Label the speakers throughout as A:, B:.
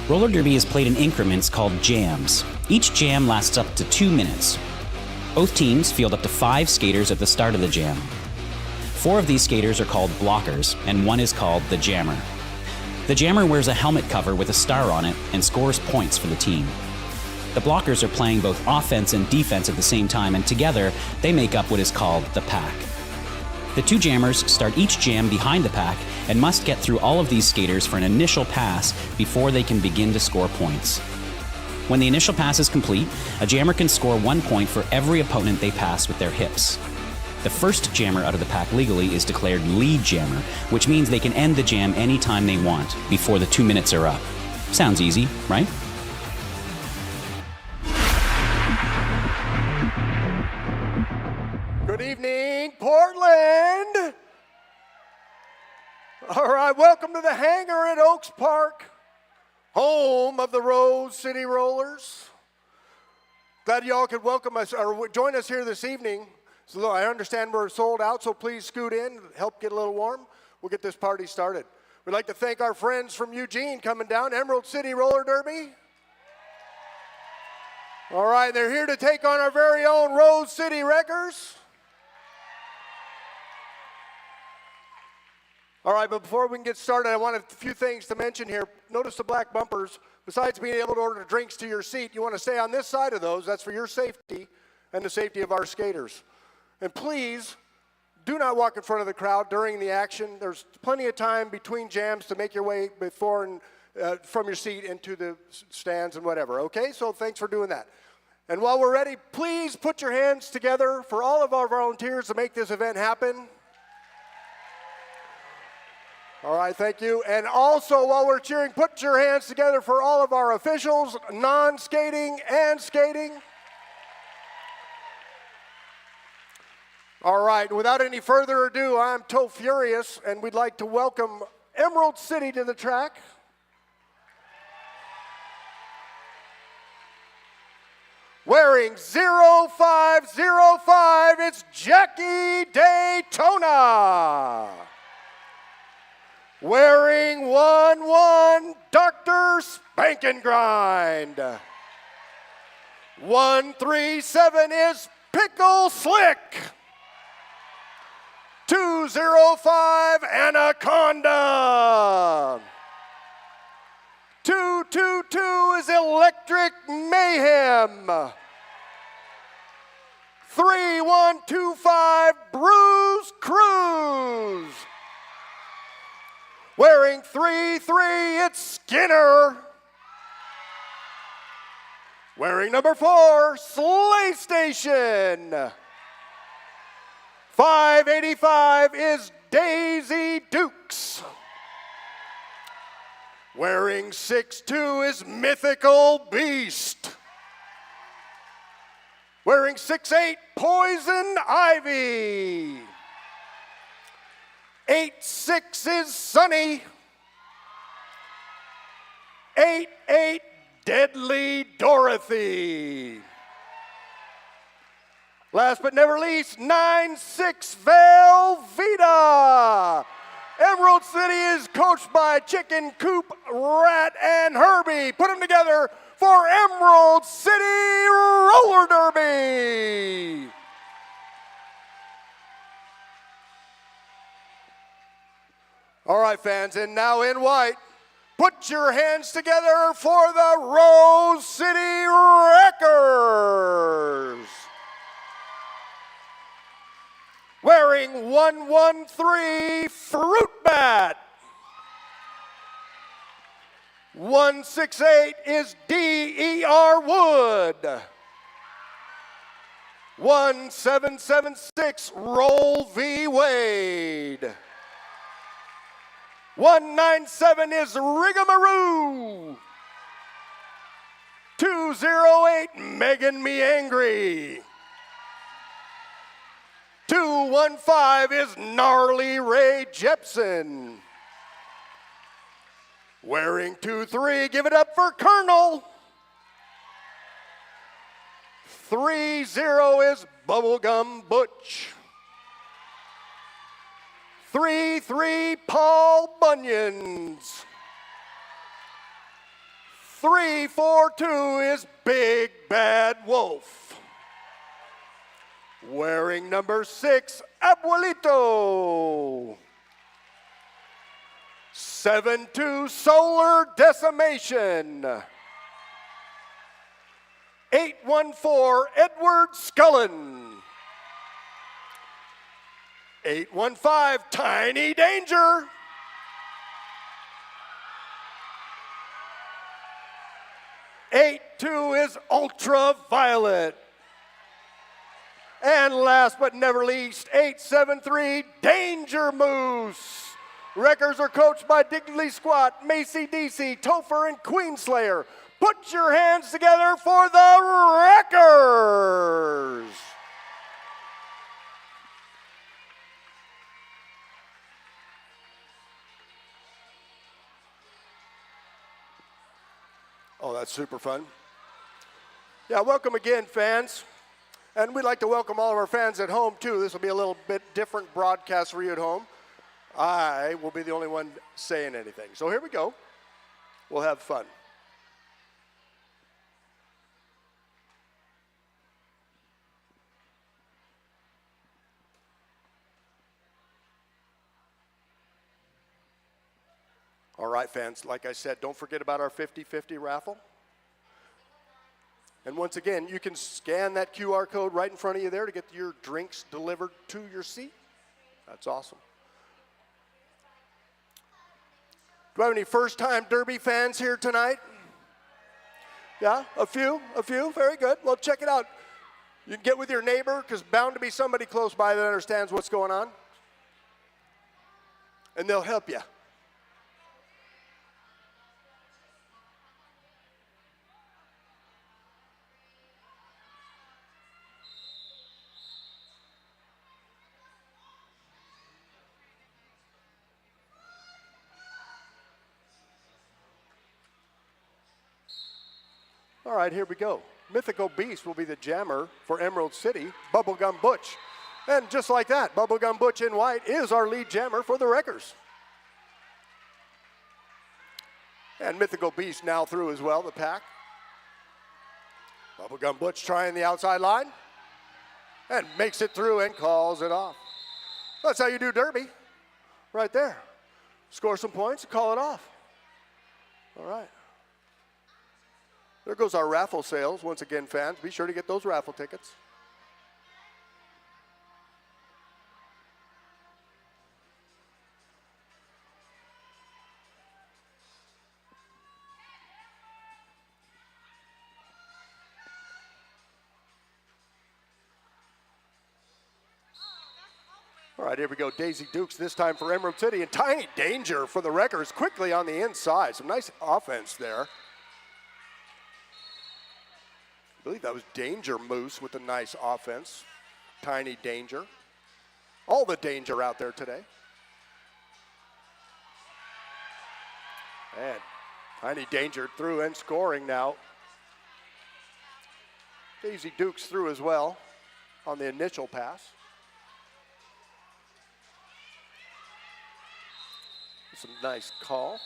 A: Roller derby is played in increments called jams. Each jam lasts up to 2 minutes. Both teams field up to 5 skaters at the start of the jam. 4 of these skaters are called blockers, and 1 is called the jammer. The jammer wears a helmet cover with a star on it and scores points for the team. The blockers are playing both offense and defense at the same time, and together they make up what is called the pack. The 2 jammers start each jam behind the pack and must get through all of these skaters for an initial pass before they can begin to score points. When the initial pass is complete, a jammer can score 1 point for every opponent they pass with their hips. The first jammer out of the pack legally is declared lead jammer, which means they can end the jam anytime they want before the 2 minutes are up. Sounds easy, right?
B: Good evening, Portland. All right, welcome to the hangar at Oaks Park, home of the Rose City Rollers. Glad y'all could welcome us or join us here this evening. So I understand we're sold out, so please scoot in, help get a little warm. We'll get this party started. We'd like to thank our friends from Eugene coming down, Emerald City Roller Derby. All right, they're here to take on our very own Rose City Wreckers. All right, but before we can get started, I want a few things to mention here. Notice the black bumpers. Besides being able to order drinks to your seat, you want to stay on this side of those. That's for your safety and the safety of our skaters. And please, do not walk in front of the crowd during the action. There's plenty of time between jams to make your way before and from your seat into the stands and whatever, okay? So thanks for doing that. And while we're ready, please put your hands together for all of our volunteers to make this event happen. All right, thank you. And also, while we're cheering, put your hands together for all of our officials, non-skating and skating. All right, without any further ado, I'm Toe Furious, and we'd like to welcome Emerald City to the track. Wearing 0505, it's Jackie Daytona. Wearing 11, Dr. Spankin' Grind. 137 is Pickle Slick. 205, Anaconda. 222 is Electric Mayhem. 3125, Bruce Cruz. Wearing 33, it's Skinner. Wearing number 4, Slay Station. 585 is Daisy Dukes. Wearing 62 is Mythical Beast. Wearing 68, Poison Ivy. 86 is Sunny. 88, Deadly Dorothy. Last but never least, 96 Velveeta. Emerald City is coached by Chicken Coop, Rat, and Herbie. Put them together for Emerald City Roller Derby. All right, fans, and now in white, put your hands together for the Rose City Wreckers. Wearing 113, Fruit Bat. 168 is D.E.R. Wood. 1776, Roll V. Wade. 197 is Rigamaroo. 208, Megan Me Angry. 215 is Gnarly Ray Jepson. Wearing 23, give it up for Colonel. 30 is Bubblegum Butch. 33, Paul Bunions. 342 is Big Bad Wolf. Wearing number 6, Abuelito. 7-2 Solar Decimation. 814 Edward Scullin. 815 Tiny Danger. 82 is Ultraviolet. And last but never least, 873 Danger Moose. Wreckers are coached by Dignity Squat, Macy DC, Topher, and Queenslayer. Put your hands together for the Wreckers. Oh, that's super fun. Yeah, welcome again, fans. And we'd like to welcome all of our fans at home, too. This will be a little bit different broadcast for you at home. I will be the only one saying anything. So here we go. We'll have fun. All right, fans, like I said, don't forget about our 50-50 raffle. And once again, you can scan that QR code right in front of you there to get your drinks delivered to your seat. That's awesome. Do I have any first-time Derby fans here tonight? Yeah, a few, very good. Well, check it out. You can get with your neighbor, because bound to be somebody close by that understands what's going on. And they'll help you. All right, here we go. Mythical Beast will be the jammer for Emerald City, Bubblegum Butch. And just like that, Bubblegum Butch in white is our lead jammer for the Wreckers. And Mythical Beast now through as well, the pack. Bubblegum Butch trying the outside line and makes it through and calls it off. That's how you do Derby, right there. Score some points and call it off. All right. There goes our raffle sales. Once again, fans, be sure to get those raffle tickets. All right, here we go. Daisy Dukes this time for Emerald City, and Tiny Danger for the Wreckers quickly on the inside. Some nice offense there. I believe that was Danger Moose with a nice offense. Tiny Danger. All the danger out there today. And Tiny Danger through and scoring now. Daisy Dukes through as well on the initial pass. Some nice call.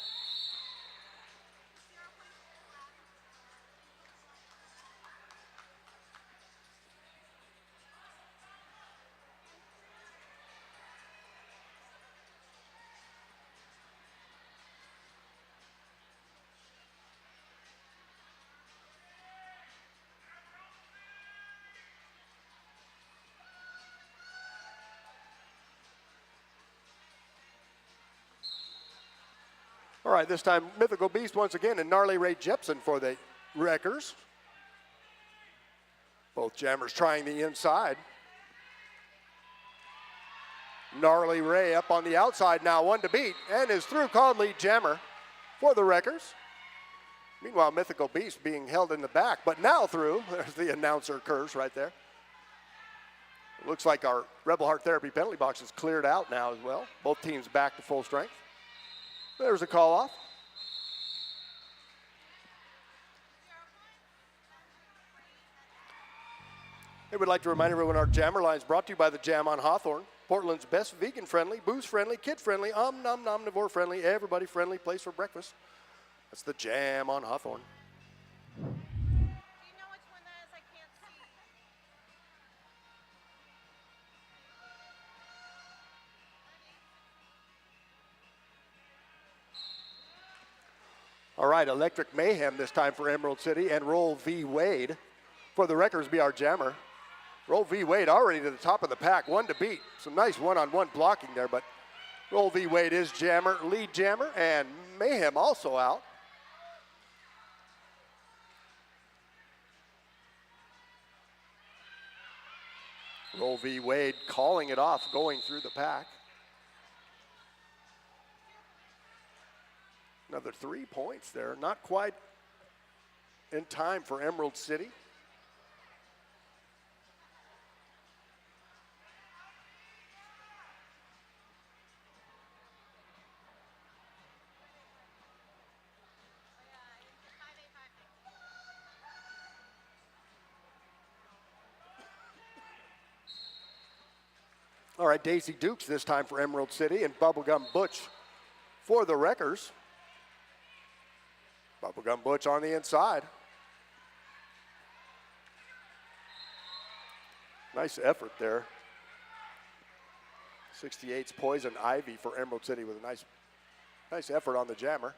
B: All right, this time Mythical Beast once again and Gnarly Ray Jepson for the Wreckers. Both jammers trying the inside. Gnarly Ray up on the outside now, one to beat, and is through, called lead jammer for the Wreckers. Meanwhile, Mythical Beast being held in the back, but now through. There's the announcer curse right there. It looks like our Rebel Heart Therapy penalty box is cleared out now as well. Both teams back to full strength. There's a call off. I would like to remind everyone our jammer line is brought to you by the Jam on Hawthorne, Portland's best vegan-friendly, booze-friendly, kid-friendly, omnivore-friendly, everybody-friendly place for breakfast. That's the Jam on Hawthorne. All right, Electric Mayhem this time for Emerald City, and Roll V. Wade for the Wreckers be our jammer. Roll V. Wade already to the top of the pack, one to beat. Some nice one-on-one blocking there, but Roll V. Wade is jammer, lead jammer, and Mayhem also out. Roll V. Wade calling it off, going through the pack. Another 3 points there, not quite in time for Emerald City. All right, Daisy Dukes this time for Emerald City, and Bubblegum Butch for the Wreckers. Bubblegum Butch on the inside. Nice effort there. 68's Poison Ivy for Emerald City with a nice effort on the jammer.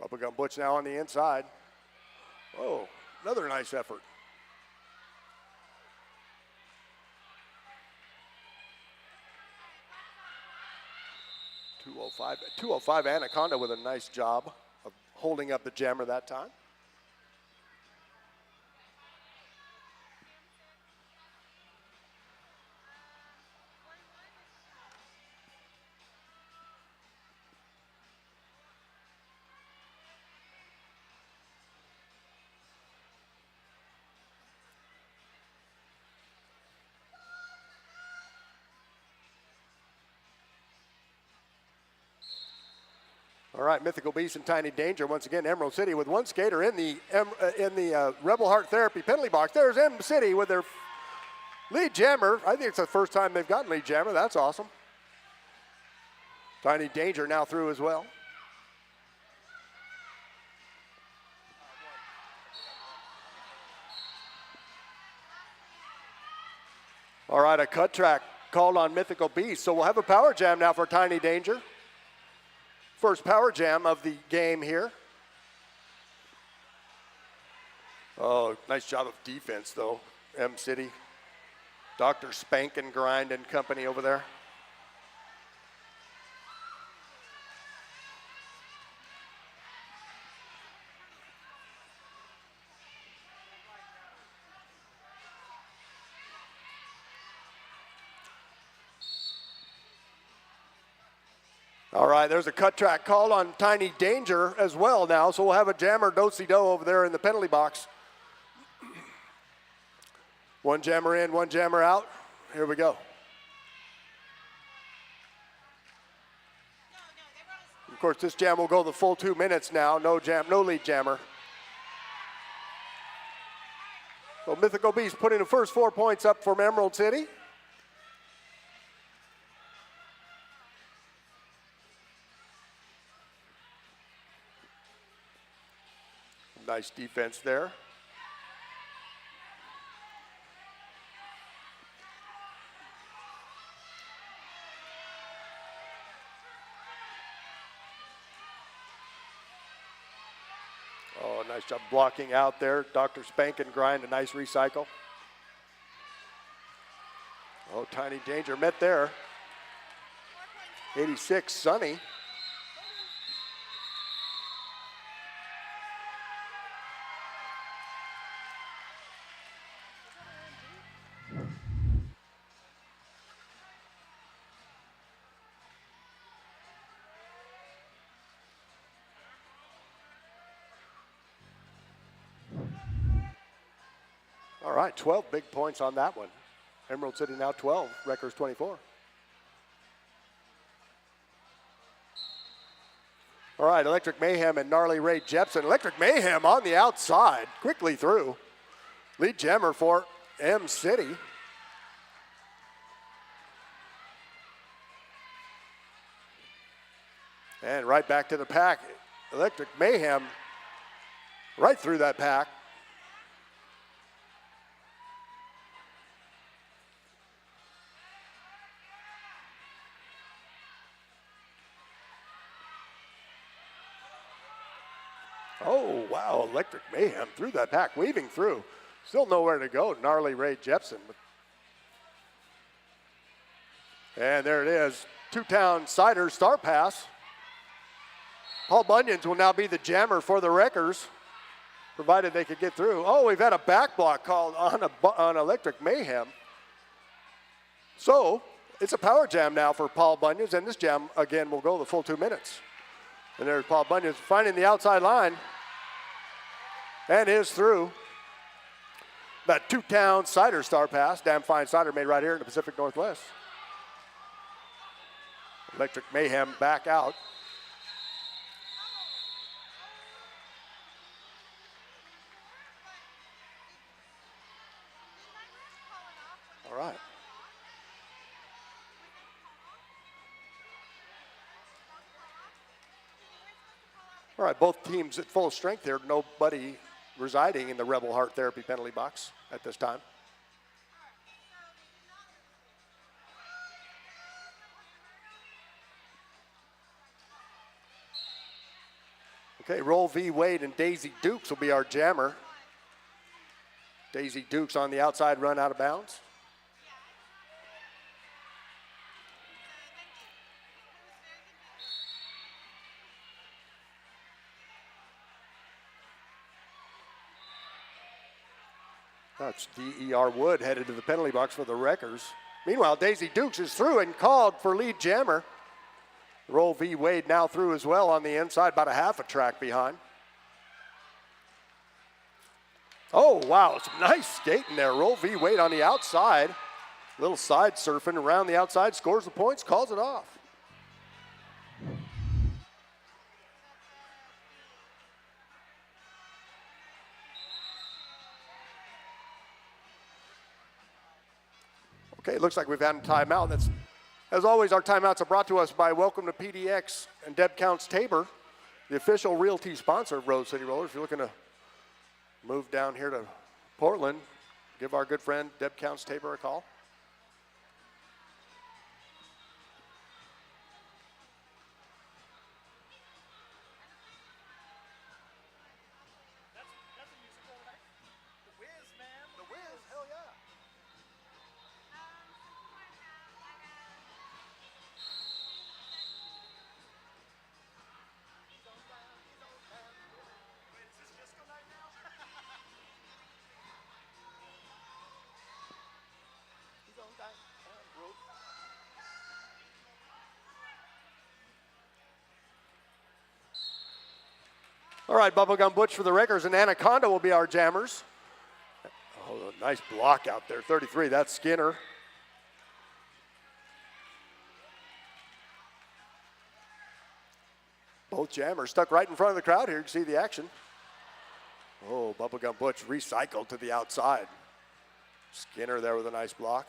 B: Bubblegum Butch now on the inside. Oh, another nice effort. 205 Anaconda with a nice job of holding up the jammer that time. All right, Mythical Beast and Tiny Danger. Once again, Emerald City with one skater in the Rebel Heart Therapy penalty box. There's M City with their lead jammer. I think it's the first time they've gotten lead jammer. That's awesome. Tiny Danger now through as well. All right, a cut track called on Mythical Beast. So we'll have a power jam now for Tiny Danger. First power jam of the game here. Oh, nice job of defense though, M City. Dr. Spank and Grind and company over there. All right, there's a cut track called on Tiny Danger as well now, so we'll have a jammer do-si-do over there in the penalty box. One jammer in, one jammer out. Here we go. Of course, this jam will go the full 2 minutes now. No lead jammer. So Mythical Beast putting the first 4 points up from Emerald City. Nice defense there. Oh, nice job blocking out there. Dr. Spank and Grind, a nice recycle. Oh, Tiny Danger met there. 86, Sunny. All right, 12 big points on that one. Emerald City now 12, Wreckers 24. All right, Electric Mayhem and Gnarly Ray Jepson. Electric Mayhem on the outside, quickly through. Lead jammer for M City. And right back to the pack. Electric Mayhem right through that pack. Oh, wow, Electric Mayhem through that pack, weaving through. Still nowhere to go, Gnarly Ray Jepson. And there it is, Two-Town Cider Star Pass. Paul Bunyan's will now be the jammer for the Wreckers, provided they could get through. Oh, we've had a back block called on Electric Mayhem. So it's a power jam now for Paul Bunyan's, and this jam, again, will go the full 2 minutes. And there's Paul Bunyan's finding the outside line and is through. That Two-Town Cider Star Pass, damn fine cider made right here in the Pacific Northwest. Electric Mayhem back out. All right. All right, both teams at full strength here. Nobody residing in the Rebel Heart Therapy penalty box at this time. Okay, Roll V. Wade and Daisy Dukes will be our jammer. Daisy Dukes on the outside run out of bounds. That's D.E.R. Wood headed to the penalty box for the Wreckers. Meanwhile, Daisy Dukes is through and called for lead jammer. Roll V. Wade now through as well on the inside, about a half a track behind. Oh, wow, some nice skating there. Roll V. Wade on the outside. Little side surfing around the outside, scores the points, calls it off. Okay, it looks like we've had a timeout. That's, as always, our timeouts are brought to us by Welcome to PDX and Deb Counts Tabor, the official realty sponsor of Rose City Rollers. If you're looking to move down here to Portland, give our good friend Deb Counts Tabor a call. All right, Bubblegum Butch for the Wreckers, and Anaconda will be our jammers. Oh, a nice block out there, 33, that's Skinner. Both jammers stuck right in front of the crowd here. You can see the action. Oh, Bubblegum Butch recycled to the outside. Skinner there with a nice block.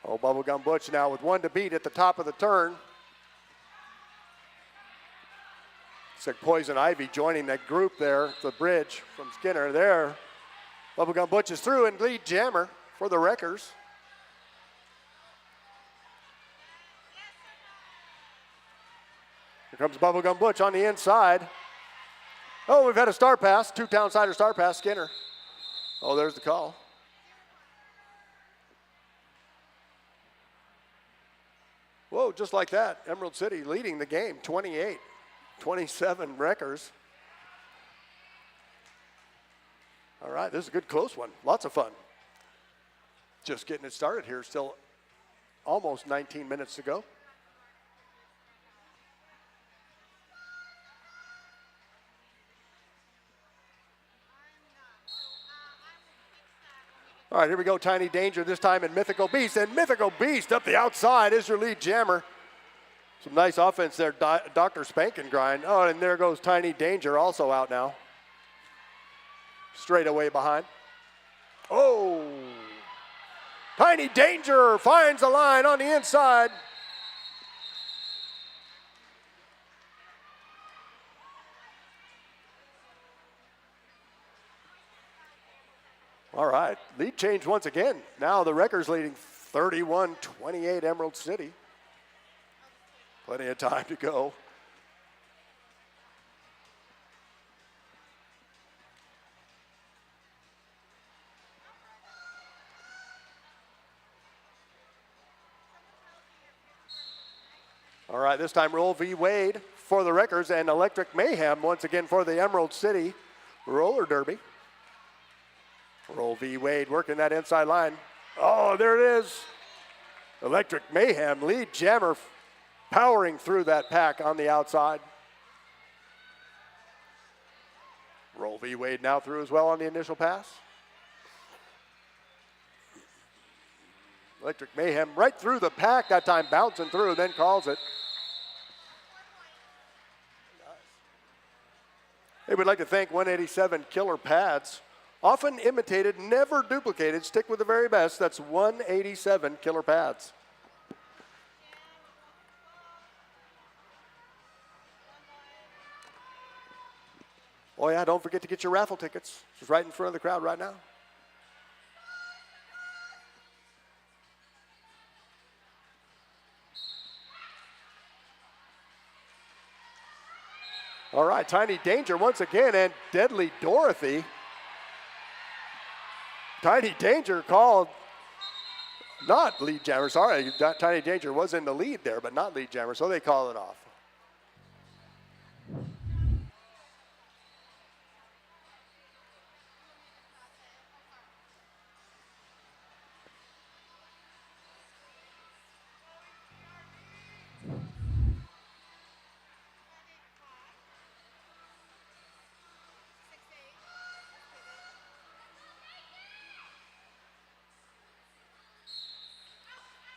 B: Oh, Bubblegum Butch now with one to beat at the top of the turn. It's like Poison Ivy joining that group there, the bridge from Skinner there. Bubblegum Butch is through and lead jammer for the Wreckers. Here comes Bubblegum Butch on the inside. Oh, we've had a star pass, Two-Town Cider star pass, Skinner. Oh, there's the call. Whoa, just like that, Emerald City leading the game, 28-27 Wreckers. All right, this is a good close one, lots of fun. Just getting it started here, still almost 19 minutes to go. All right, here we go, Tiny Danger, this time in Mythical Beast. And Mythical Beast up the outside is your lead jammer. Some nice offense there, Dr. Spank and Grind. Oh, and there goes Tiny Danger, also out now. Straight away behind. Oh! Tiny Danger finds the line on the inside. All right, lead change once again. Now the Wreckers leading 31-28 Emerald City. Plenty of time to go. All right, this time Roll v. Wade for the Wreckers and Electric Mayhem once again for the Emerald City Roller Derby. Roll v. Wade working that inside line. Oh, there it is. Electric Mayhem, lead jammer, powering through that pack on the outside. Roll v. Wade now through as well on the initial pass. Electric Mayhem right through the pack that time, bouncing through, then calls it. They would like to thank 187 Killer Pads. Often imitated, never duplicated. Stick with the very best. That's 187 Killer Pads. Oh yeah, don't forget to get your raffle tickets. It's right in front of the crowd right now. All right, Tiny Danger once again, and Deadly Dorothy. Tiny Danger called, not lead jammer, sorry. Tiny Danger was in the lead there, but not lead jammer, so they call it off.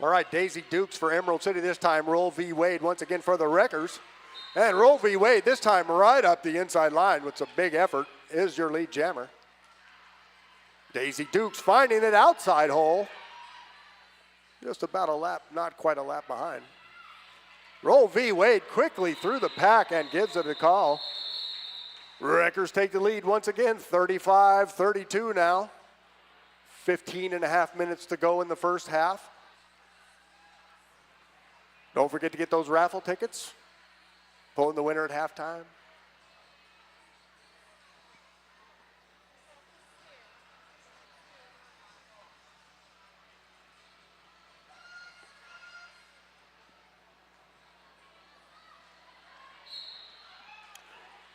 B: All right, Daisy Dukes for Emerald City this time. Roll v. Wade once again for the Wreckers. And Roll v. Wade this time right up the inside line with some big effort is your lead jammer. Daisy Dukes finding it outside hole. Just about a lap, not quite a lap behind. Roll v. Wade quickly through the pack and gives it a call. Wreckers take the lead once again, 35-32 now. 15 and a half minutes to go in the first half. Don't forget to get those raffle tickets. Pulling the winner at halftime.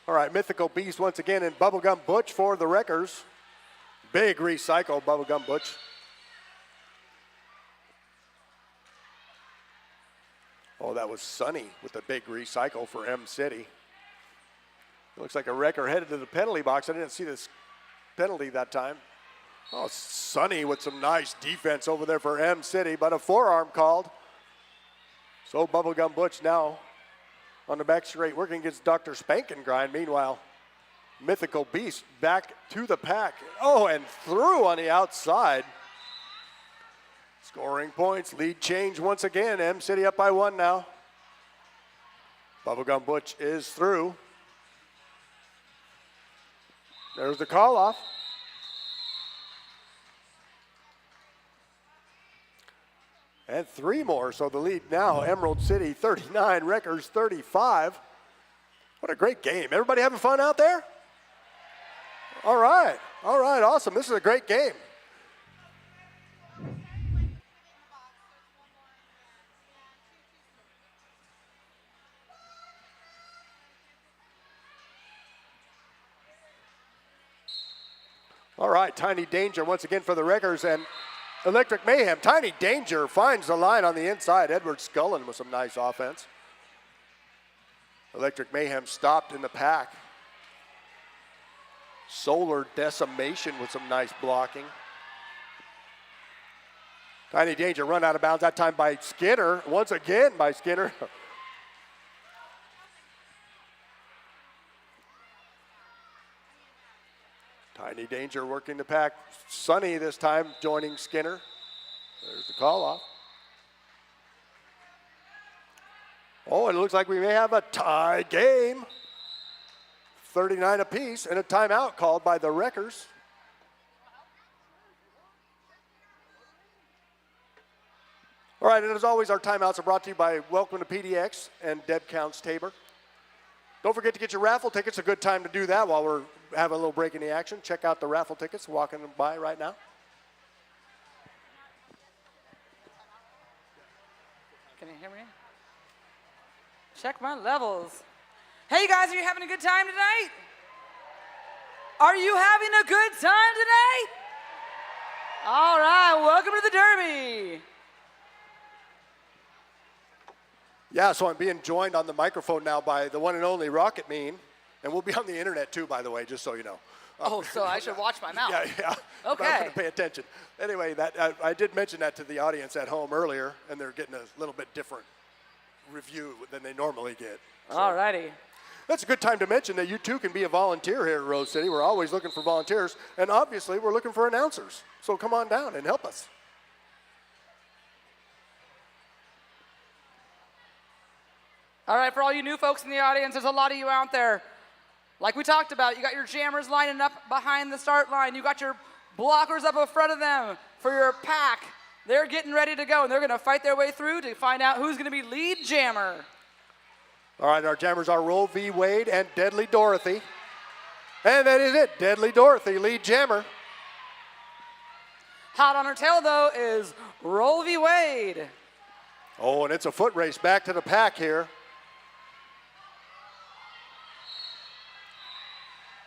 B: All right, Mythical Beast once again and Bubblegum Butch for the Wreckers. Big recycle, Bubblegum Butch. Oh, that was Sunny with the big recycle for M City. It looks like a Wrecker headed to the penalty box. I didn't see this penalty that time. Oh, Sunny with some nice defense over there for M City, but a forearm called. So Bubblegum Butch now on the back straight working against Dr. Spankin' Grind. Meanwhile, Mythical Beast back to the pack. Oh, and through on the outside. Scoring points, lead change once again. M City up by 1 now. Bubblegum Butch is through. There's the call off. And 3 more, so the lead now, Emerald City 39, Wreckers 35. What a great game. Everybody having fun out there? All right, awesome. This is a great game. All right, Tiny Danger once again for the Wreckers and Electric Mayhem. Tiny Danger finds the line on the inside. Edward Scullin with some nice offense. Electric Mayhem stopped in the pack. Solar Decimation with some nice blocking. Tiny Danger run out of bounds that time by Skinner. Once again by Skinner. Tiny Danger working the pack. Sunny this time joining Skinner. There's the call off. Oh, and it looks like we may have a tie game. 39 apiece and a timeout called by the Wreckers. All right, and as always, our timeouts are brought to you by Welcome to PDX and Deb Counts Tabor. Don't forget to get your raffle tickets. A good time to do that while we're having a little break in the action. Check out the raffle tickets walking by right now.
C: Can you hear me? Check my levels. Hey, you guys, are you having a good time tonight? Are you having a good time tonight? All right, welcome to the Derby.
B: Yeah, so I'm being joined on the microphone now by the one and only Rocket Mean, and we'll be on the internet too, by the way, just so you know.
C: Oh, so I should watch my mouth.
B: Yeah.
C: Okay.
B: I'm going to pay attention. Anyway, I did mention that to the audience at home earlier, and they're getting a little bit different review than they normally get. So
C: All righty.
B: that's a good time to mention that you too can be a volunteer here at Rose City. We're always looking for volunteers, and obviously we're looking for announcers. So come on down and help us.
C: All right, for all you new folks in the audience, there's a lot of you out there. Like we talked about, you got your jammers lining up behind the start line. You got your blockers up in front of them for your pack. They're getting ready to go, and they're going to fight their way through to find out who's going to be lead jammer.
B: All right, our jammers are Roll V. Wade and Deadly Dorothy. And that is it, Deadly Dorothy, lead jammer.
C: Hot on her tail, though, is Roll V. Wade.
B: Oh, and it's a foot race back to the pack here.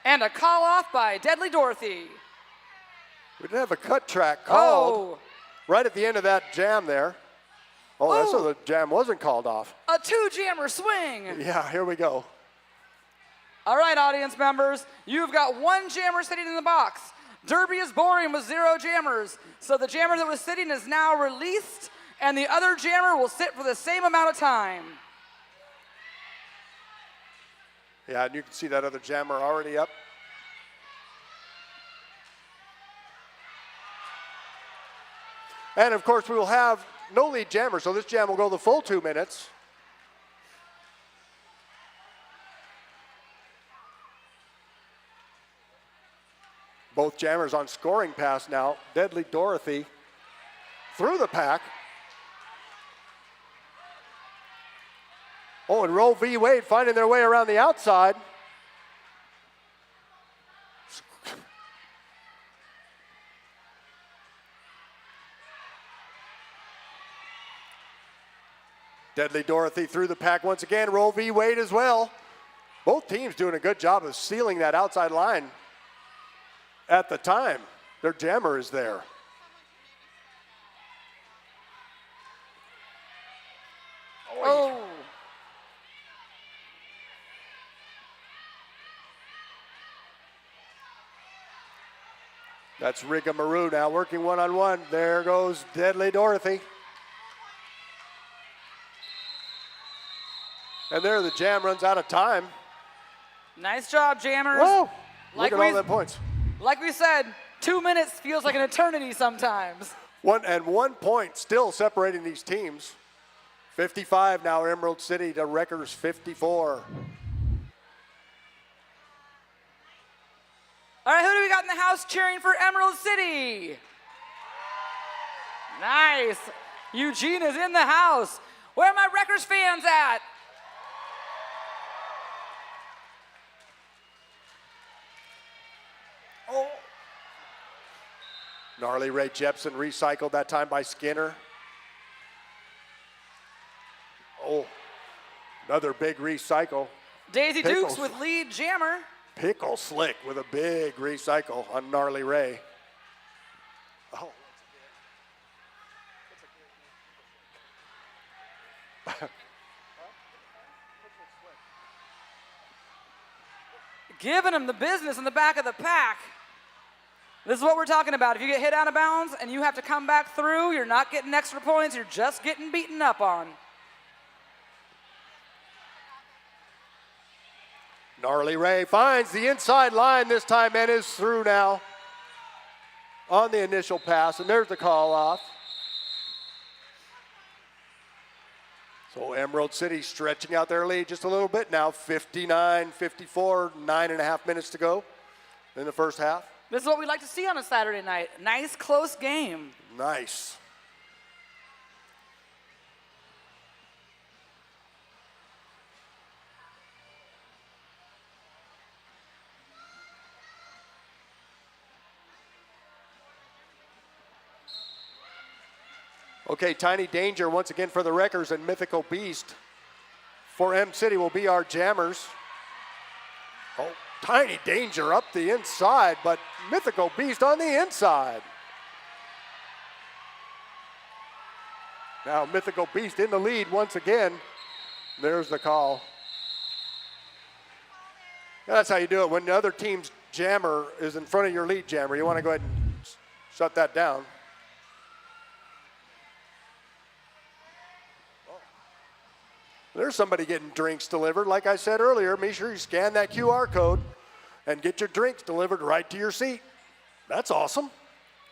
C: And a call off by Deadly Dorothy.
B: We did have a cut track called
C: Oh,
B: right at the end of that jam there. Oh, that's so the jam wasn't called off.
C: a two-jammer swing.
B: Yeah, here we go.
C: All right, audience members, you've got one jammer sitting in the box. Derby is boring with 0 jammers, so the jammer that was sitting is now released, and the other jammer will sit for the same amount of time.
B: Yeah, and you can see that other jammer already up. And of course, we will have no lead jammer, so this jam will go the full 2 minutes. Both jammers on scoring pass now. Deadly Dorothy through the pack. Oh, and Roll V. Wade finding their way around the outside. Deadly Dorothy through the pack once again. Roll V. Wade as well. Both teams doing a good job of sealing that outside line at the time. Their jammer is there.
C: Oh.
B: That's Rigamaru now working one-on-one. There goes Deadly Dorothy. And there the jam runs out of time.
C: Nice job, jammers.
B: Whoa!
C: Like
B: Look at all them points.
C: Like we said, 2 minutes feels like an eternity sometimes.
B: 1 point still separating these teams. 55 now, Emerald City to Wreckers 54.
C: All right, who do we got in the house cheering for Emerald City? Nice. Eugene is in the house. Where are my Wreckers fans at?
B: Oh. Gnarly Ray Jepson recycled that time by Skinner. Oh, another big recycle.
C: Daisy
B: Pickles.
C: Dukes with lead jammer.
B: Pickle Slick with a big recycle on Gnarly Ray. Oh.
C: Giving him the business in the back of the pack. This is what we're talking about. If you get hit out of bounds and you have to come back through, you're not getting extra points, you're just getting beaten up on.
B: Gnarly Ray finds the inside line this time and is through now on the initial pass, and there's the call off. So Emerald City stretching out their lead just a little bit now, 59-54, 9.5 minutes to go in the first half.
C: This is what we like to see on a Saturday night. Nice, close game.
B: Nice. Okay, Tiny Danger once again for the Wreckers, and Mythical Beast for M-City will be our jammers. Oh, Tiny Danger up the inside, but Mythical Beast on the inside. Now Mythical Beast in the lead once again. There's the call. That's how you do it. When the other team's jammer is in front of your lead jammer, you want to go ahead and shut that down. There's somebody getting drinks delivered. Like I said earlier, make sure you scan that QR code and get your drinks delivered right to your seat. That's awesome.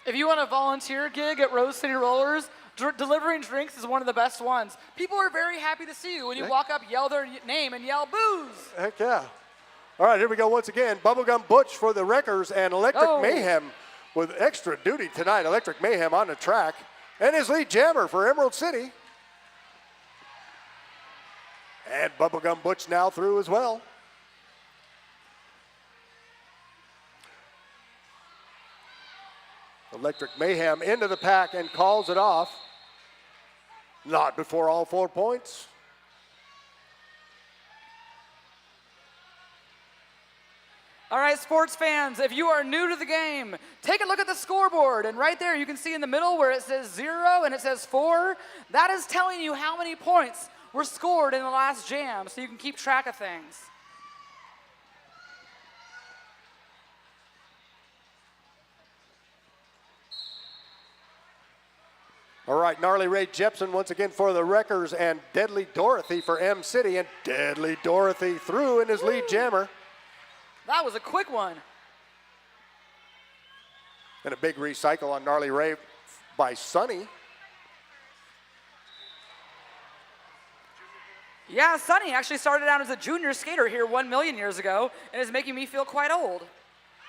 C: If you want a volunteer gig at Rose City Rollers, delivering drinks is one of the best ones. People are very happy to see you. When you walk up, yell their name and yell booze.
B: Heck yeah. All right, here we go once again. Bubblegum Butch for the Wreckers and Electric Mayhem with extra duty tonight. Electric Mayhem on the track. And his lead jammer for Emerald City. And Bubblegum Butch now through as well. Electric Mayhem into the pack and calls it off. Not before all 4 points.
C: All right, sports fans, if you are new to the game, take a look at the scoreboard. And right there, you can see in the middle where it says 0 and it says 4. That is telling you how many points were scored in the last jam, so you can keep track of things.
B: All right, Gnarly Ray Jepson once again for the Wreckers and Deadly Dorothy for M-City. And Deadly Dorothy through in his lead jammer.
C: That was a quick one.
B: And a big recycle on Gnarly Ray by Sonny.
C: Yeah, Sonny actually started out as a junior skater here 1 million years ago and is making me feel quite old.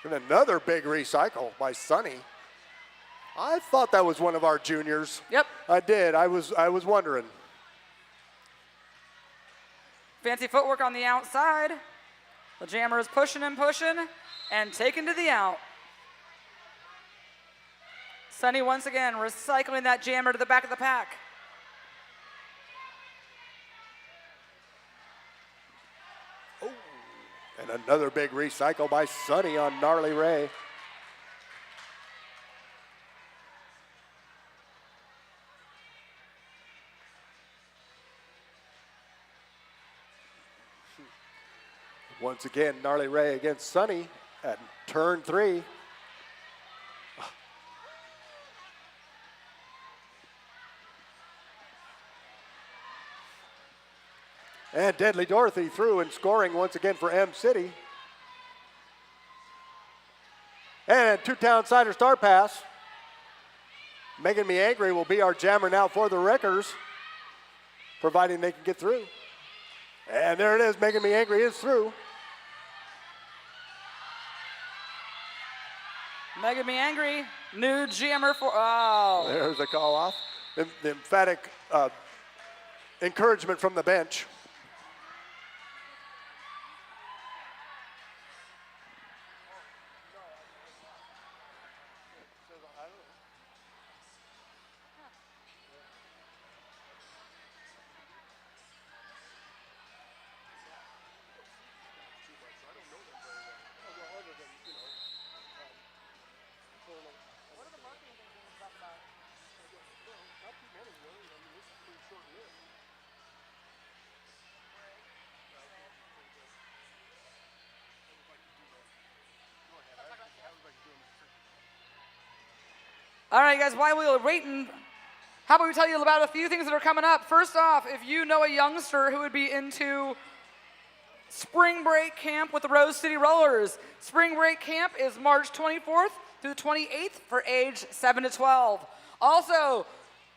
B: And another big recycle by Sonny. I thought that was one of our juniors.
C: Yep.
B: I did. I was wondering.
C: Fancy footwork on the outside. The jammer is pushing and pushing and taken to the out. Sonny once again recycling that jammer to the back of the pack.
B: Oh, and another big recycle by Sonny on Gnarly Ray. Once again, Gnarly Ray against Sonny at turn 3. And Deadly Dorothy through and scoring once again for M-City. And two-town Cider Star Pass. Making Me Angry will be our jammer now for the Wreckers, providing they can get through. And there it is, Making Me Angry is through.
C: Making Me Angry, new jammer for, oh.
B: There's the call off. The emphatic encouragement from the bench.
C: All right, guys, while we were waiting, how about we tell you about a few things that are coming up? First off, if you know a youngster who would be into spring break camp with the Rose City Rollers, spring break camp is March 24th through the 28th for age 7 to 12. Also,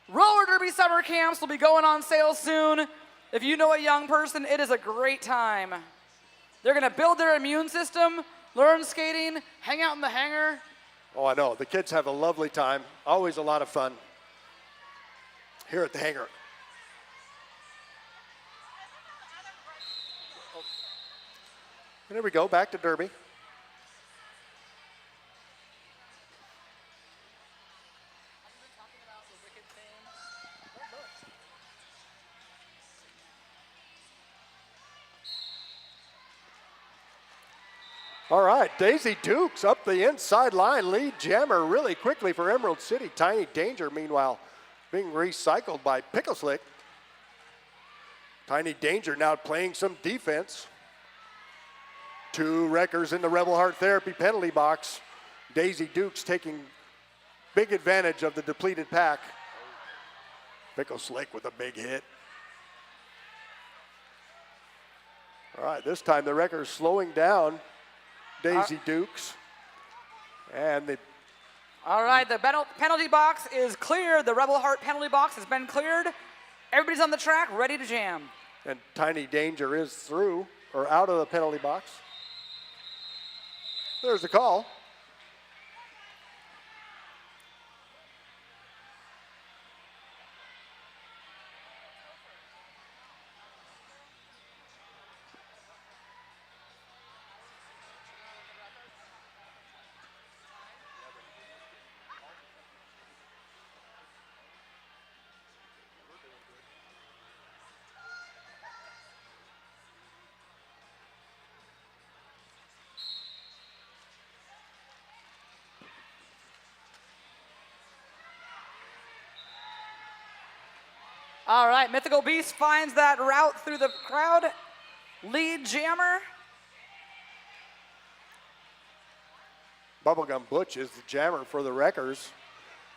C: roller derby summer camps will be going on sale soon. If you know a young person, it is a great time. They're gonna build their immune system, learn skating, hang out in the hangar.
B: Oh, I know. The kids have a lovely time. Always a lot of fun here at the hangar. And there we go, back to Derby. All right, Daisy Dukes up the inside line. Lead jammer really quickly for Emerald City. Tiny Danger, meanwhile, being recycled by Pickle Slick. Tiny Danger now playing some defense. 2 wreckers in the Rebel Heart Therapy penalty box. Daisy Dukes taking big advantage of the depleted pack. Pickle Slick with a big hit. All right, this time the wreckers slowing down Daisy Dukes. And the
C: All right, the penalty box is cleared. The Rebel Heart penalty box has been cleared. Everybody's on the track, ready to jam.
B: And Tiny Danger is through, or out of the penalty box. There's the call.
C: All right, Mythical Beast finds that route through the crowd. Lead jammer.
B: Bubblegum Butch is the jammer for the wreckers.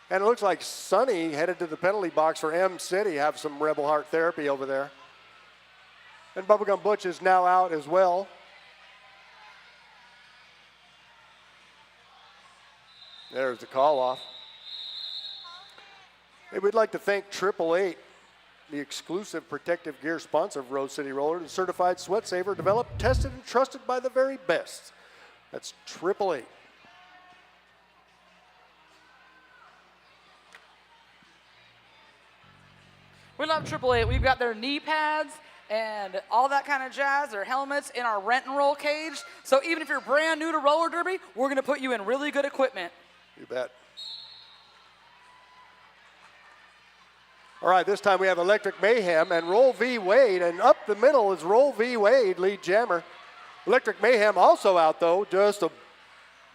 B: And it looks like Sonny headed to the penalty box for M City, have some Rebel Heart Therapy over there. And Bubblegum Butch is now out as well. There's the call off. Hey, we'd like to thank 888, the exclusive protective gear sponsor of Rose City Roller, the certified sweat saver, developed, tested, and trusted by the very best. That's 888.
C: We love 888. We've got their knee pads and all that kind of jazz, their helmets in our rent and roll cage. So even if you're brand new to roller derby, we're going to put you in really good equipment.
B: You bet. All right, this time we have Electric Mayhem and Roll V Wade, and up the middle is Roll V Wade, lead jammer. Electric Mayhem also out though, just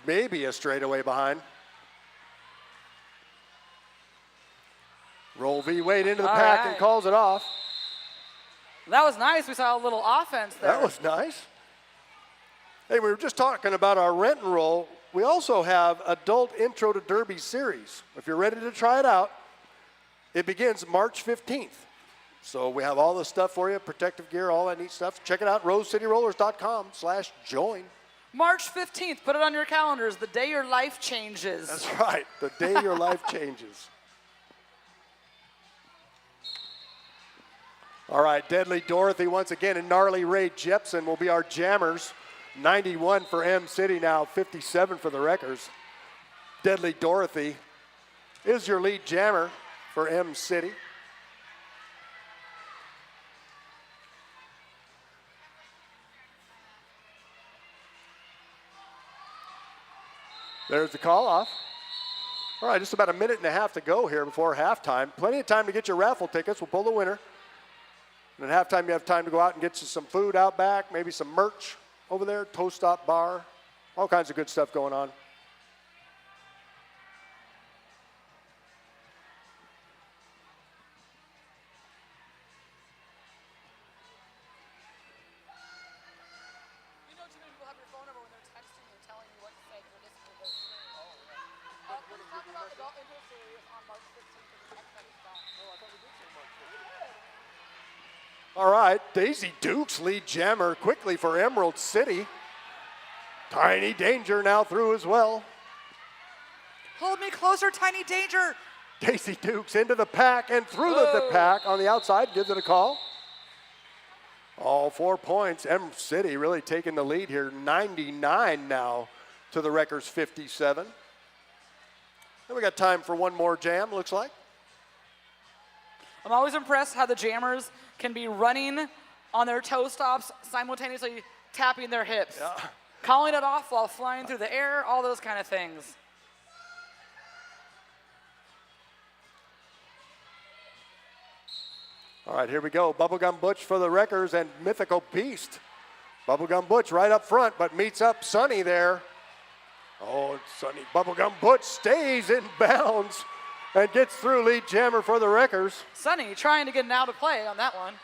B: maybe a straightaway behind. Roll V Wade into the
C: All
B: pack
C: right.
B: and calls it off.
C: That was nice. We saw a little offense there.
B: That was nice. Hey, we were just talking about our rent and roll. We also have Adult Intro to Derby series. If you're ready to try it out, it begins March 15th. So we have all the stuff for you, protective gear, all that neat stuff. Check it out, rosecityrollers.com/join.
C: March 15th, put it on your calendars, the day your life changes.
B: That's right, the day your life changes. All right, Deadly Dorothy once again, and Gnarly Ray Jepson will be our jammers. 91 for M City now, 57 for the wreckers. Deadly Dorothy is your lead jammer for M City. There's the call off. All right, just about a minute and a half to go here before halftime. Plenty of time to get your raffle tickets. We'll pull the winner. And at halftime, you have time to go out and get you some food out back, maybe some merch over there, Toast Stop Bar, all kinds of good stuff going on.
C: You know too many people have your phone number when they're texting you, telling you what to say because they're listening to their stream. Let's talk about Adult Intro Series on March 15th for the next stop.
B: All right, Daisy Dukes lead jammer quickly for Emerald City. Tiny Danger now through as well.
C: Hold me closer, Tiny Danger.
B: Daisy Dukes into the pack and through the pack on the outside, gives it a call. All 4 points. Emerald City really taking the lead here, 99 now to the wreckers 57. And we got time for one more jam, looks like.
C: I'm always impressed how the jammers can be running on their toe stops, simultaneously tapping their hips.
B: Yeah.
C: Calling it off while flying through the air, all those kind of things.
B: All right, here we go. Bubblegum Butch for the wreckers and Mythical Beast Bubblegum Butch right up front, but meets up Sonny there. Oh, Sonny. Bubblegum Butch stays in bounds and gets through lead jammer for the Wreckers.
C: Sonny trying to get an out of play on that one.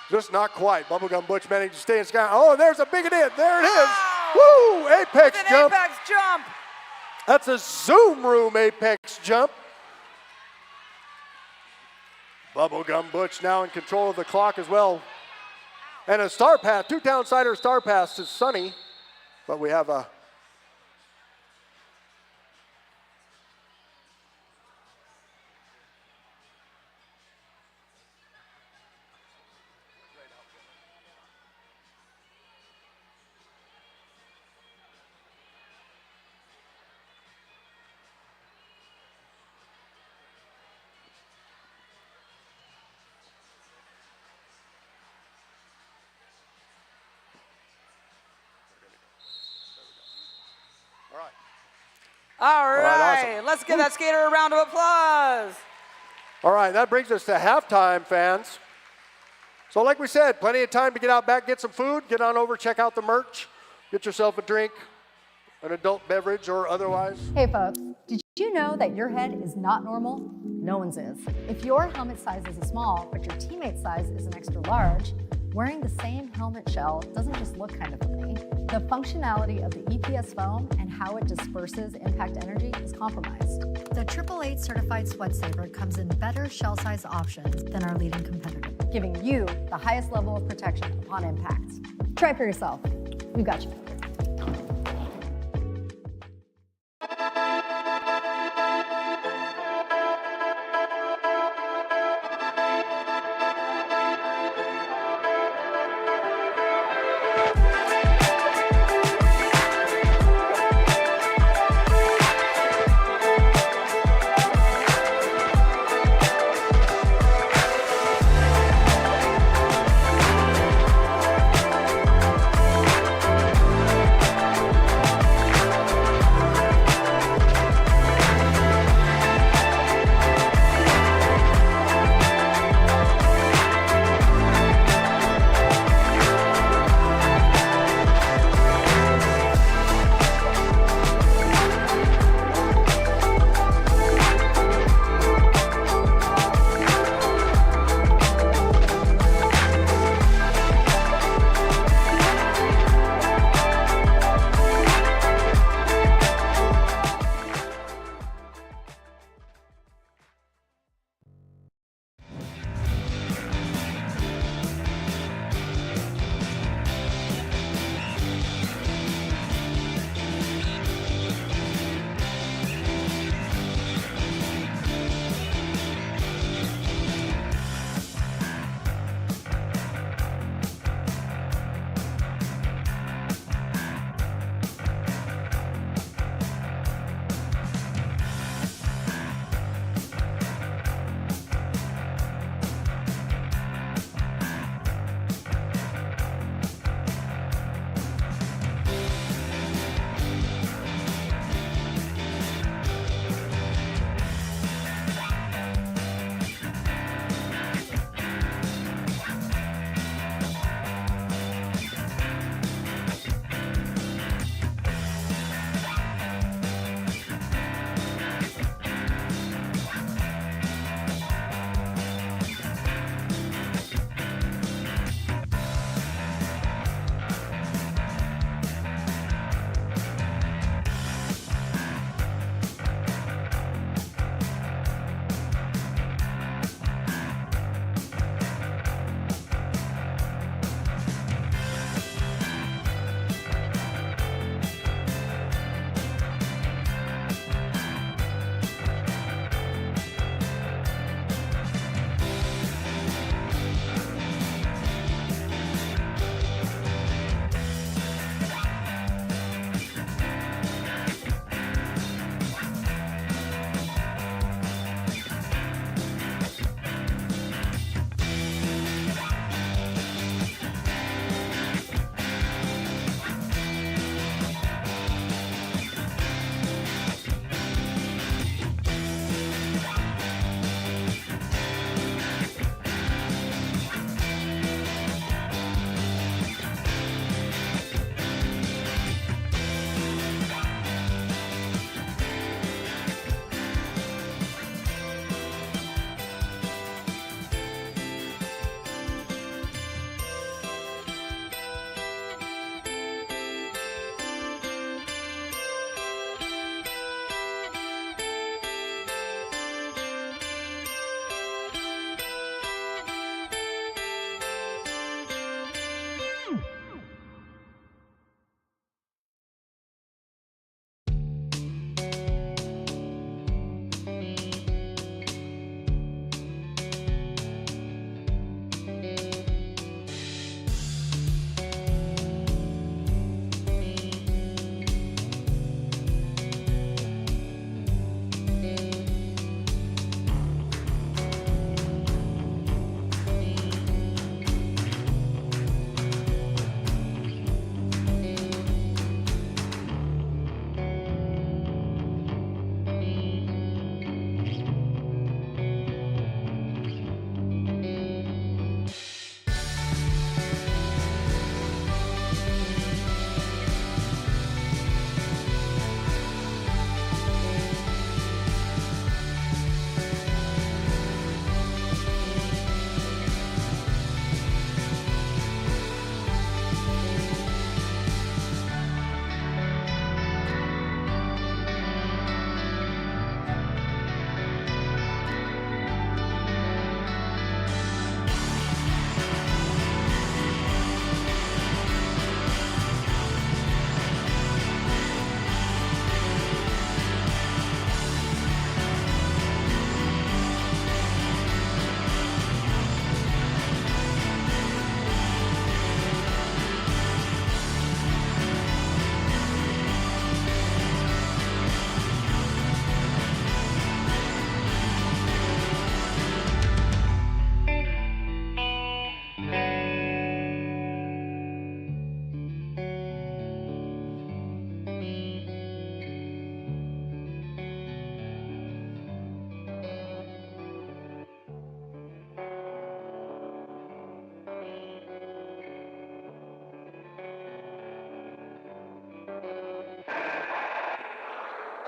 B: Just not quite. Bubblegum Butch managed to stay in sky. Oh, there's a big hit. There it is.
C: Wow.
B: Woo! Apex
C: With an
B: jump.
C: apex jump.
B: That's a Zoom Room apex jump. Bubblegum Butch now in control of the clock as well. And a star pass, 2 downsider star pass to Sonny. But we have a
C: All right,
B: awesome.
C: let's give that skater a round of applause.
B: All right, that brings us to halftime, fans. So like we said, plenty of time to get out back, get some food, get on over, check out the merch, get yourself a drink, an adult beverage or otherwise.
D: Hey folks, did you know that your head is not normal? No one's is. If your helmet size is a small, but your teammate's size is an extra large, wearing the same helmet shell doesn't just look kind of funny. The functionality of the EPS foam and how it disperses impact energy is compromised.
E: The 888 certified Sweat Saver comes in better shell size options than our leading competitor,
D: giving you the highest level of protection upon impact. Try it for yourself. We've got you covered.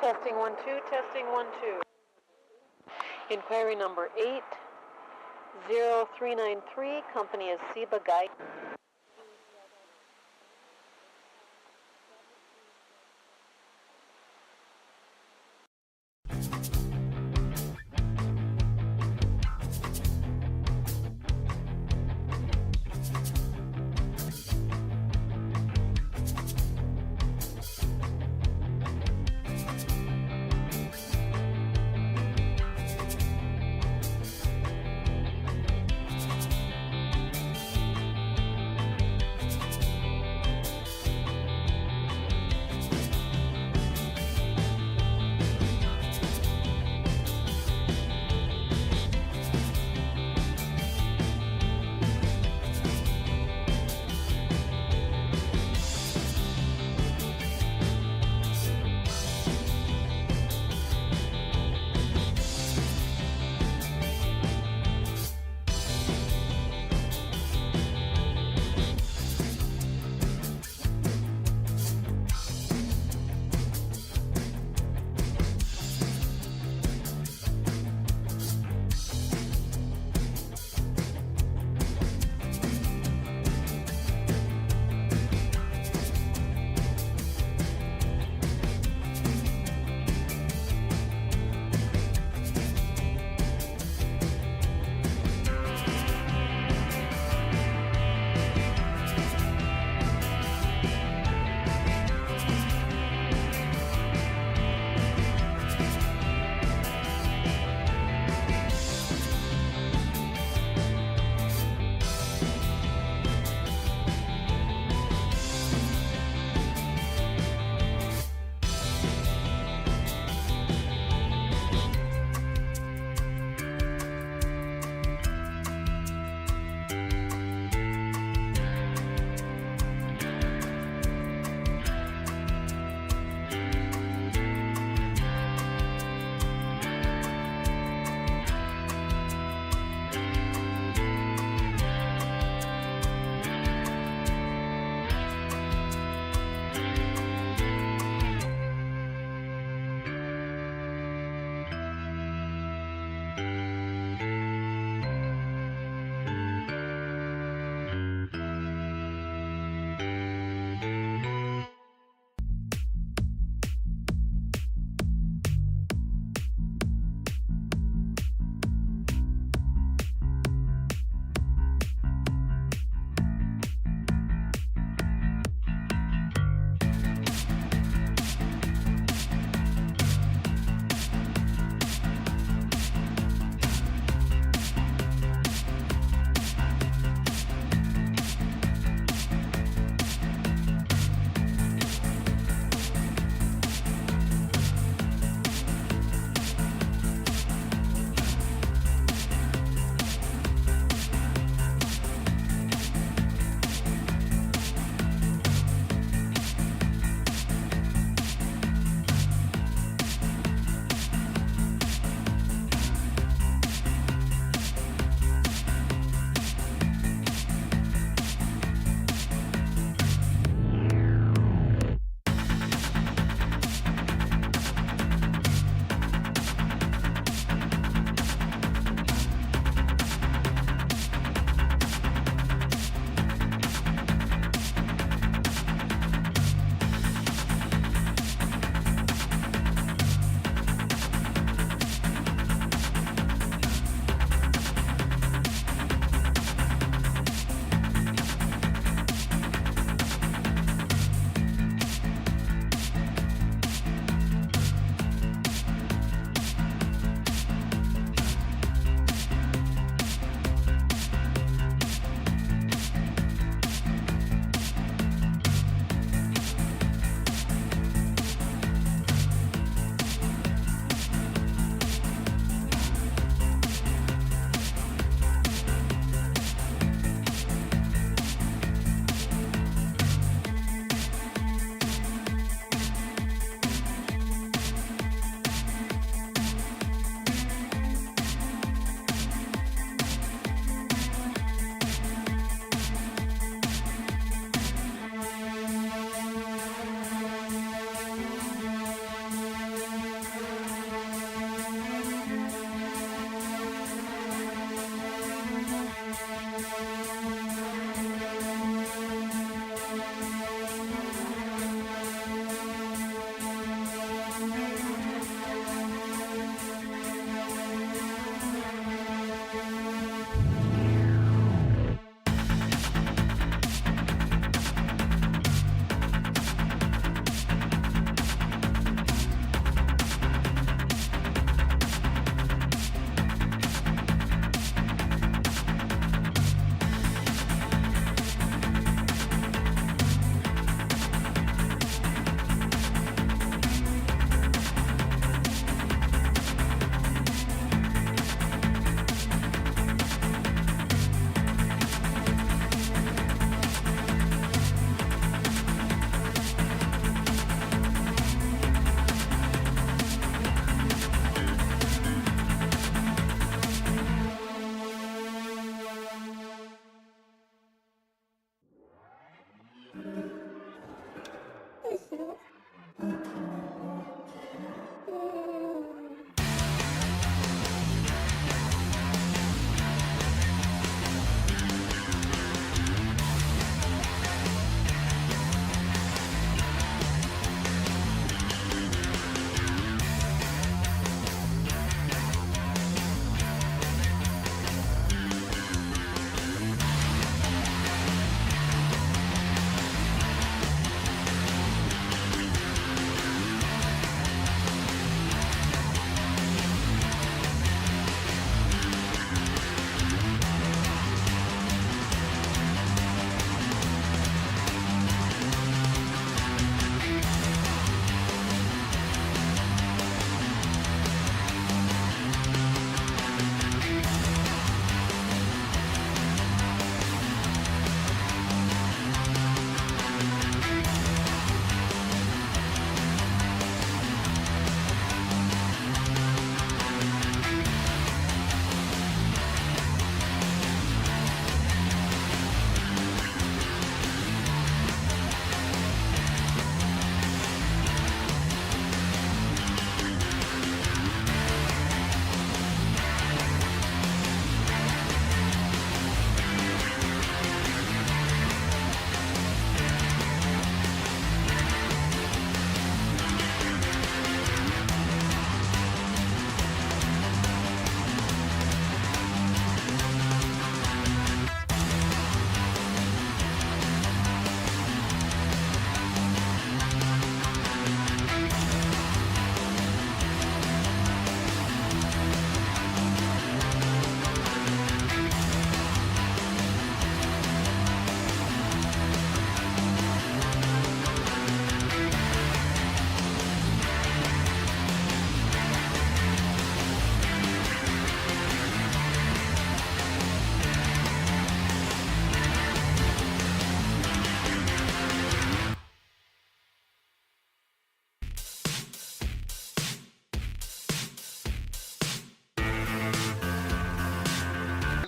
F: Testing 1 2, testing 1 2. Inquiry number 80393, company is Seba Guide.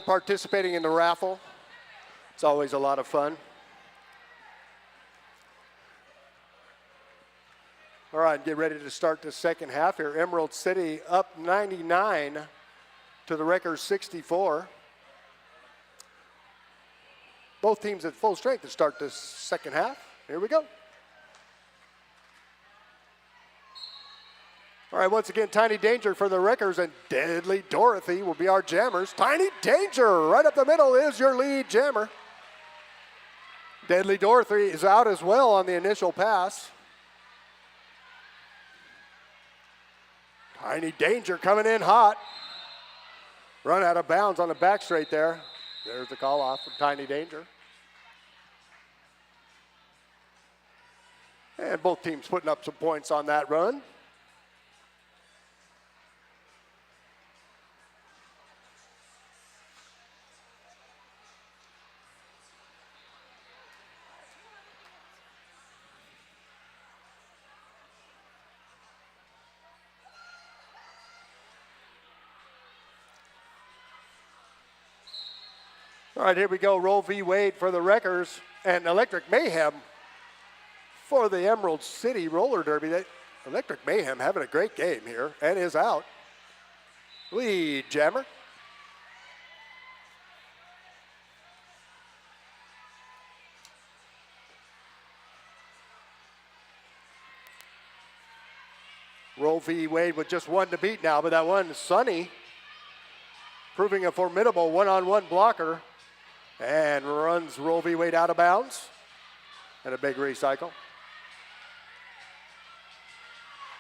B: participating in the raffle. It's always a lot of fun. All right, get ready to start the second half here. Emerald City up 99 to the Wreckers 64. Both teams at full strength to start this second half. Here we go. All right, once again, Tiny Danger for the Wreckers, and Deadly Dorothy will be our jammers. Tiny Danger, right up the middle, is your lead jammer. Deadly Dorothy is out as well on the initial pass. Tiny Danger coming in hot. Run out of bounds on the back straight there. There's the call off from Tiny Danger. And both teams putting up some points on that run. All right, here we go. Roe v. Wade for the Wreckers and Electric Mayhem for the Emerald City Roller Derby. Electric Mayhem having a great game here and is out. Lead jammer. Roe v. Wade with just one to beat now, but that one, Sonny, proving a formidable one-on-one blocker. And runs Roe v. Wade out of bounds. And a big recycle.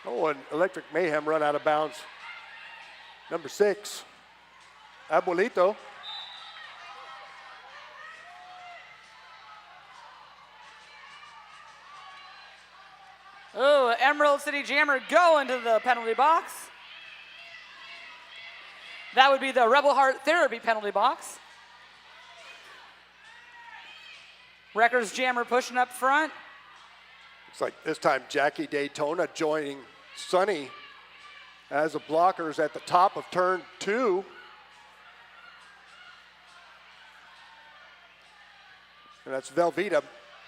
B: Oh, and Electric Mayhem run out of bounds. Number 6, Abuelito.
C: Oh, Emerald City Jammer go into the penalty box. That would be the Rebel Heart Therapy penalty box. Wreckers Jammer pushing up front.
B: Looks like this time Jackie Daytona joining Sonny as the blockers at the top of turn 2. And that's Velveeta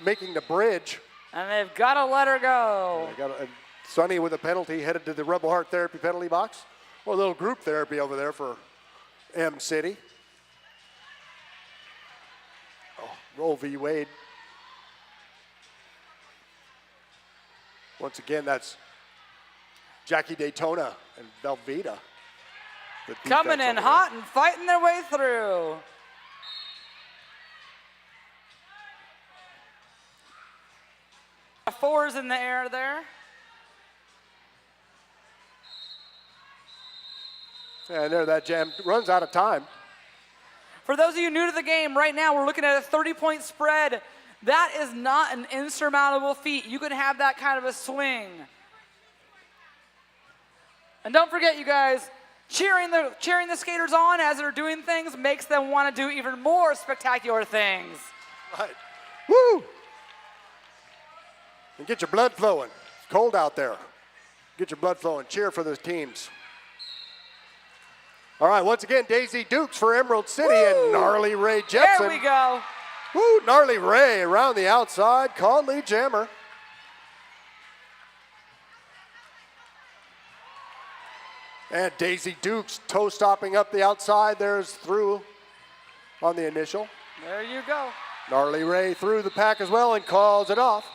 B: making the bridge.
C: And they've got to let her go.
B: And Sonny with a penalty headed to the Rebel Heart Therapy penalty box. Well, a little group therapy over there for M City. Roe v. Wade. Once again, that's Jackie Daytona and Velveeta.
C: Coming in hot and fighting their way through. Fours in the air there.
B: And there that jam runs out of time.
C: For those of you new to the game, right now we're looking at a 30-point spread. That is not an insurmountable feat. You can have that kind of a swing. And don't forget, you guys, cheering the skaters on as they're doing things makes them want to do even more spectacular things.
B: Right. Woo! And get your blood flowing. It's cold out there. Get your blood flowing. Cheer for the teams. All right, once again, Daisy Dukes for Emerald City. Woo! And Gnarly Ray Jepson.
C: There we go.
B: Woo, Gnarly Ray around the outside, called lead jammer. And Daisy Dukes toe-stopping up the outside. There's through on the initial.
C: There you go.
B: Gnarly Ray through the pack as well and calls it off.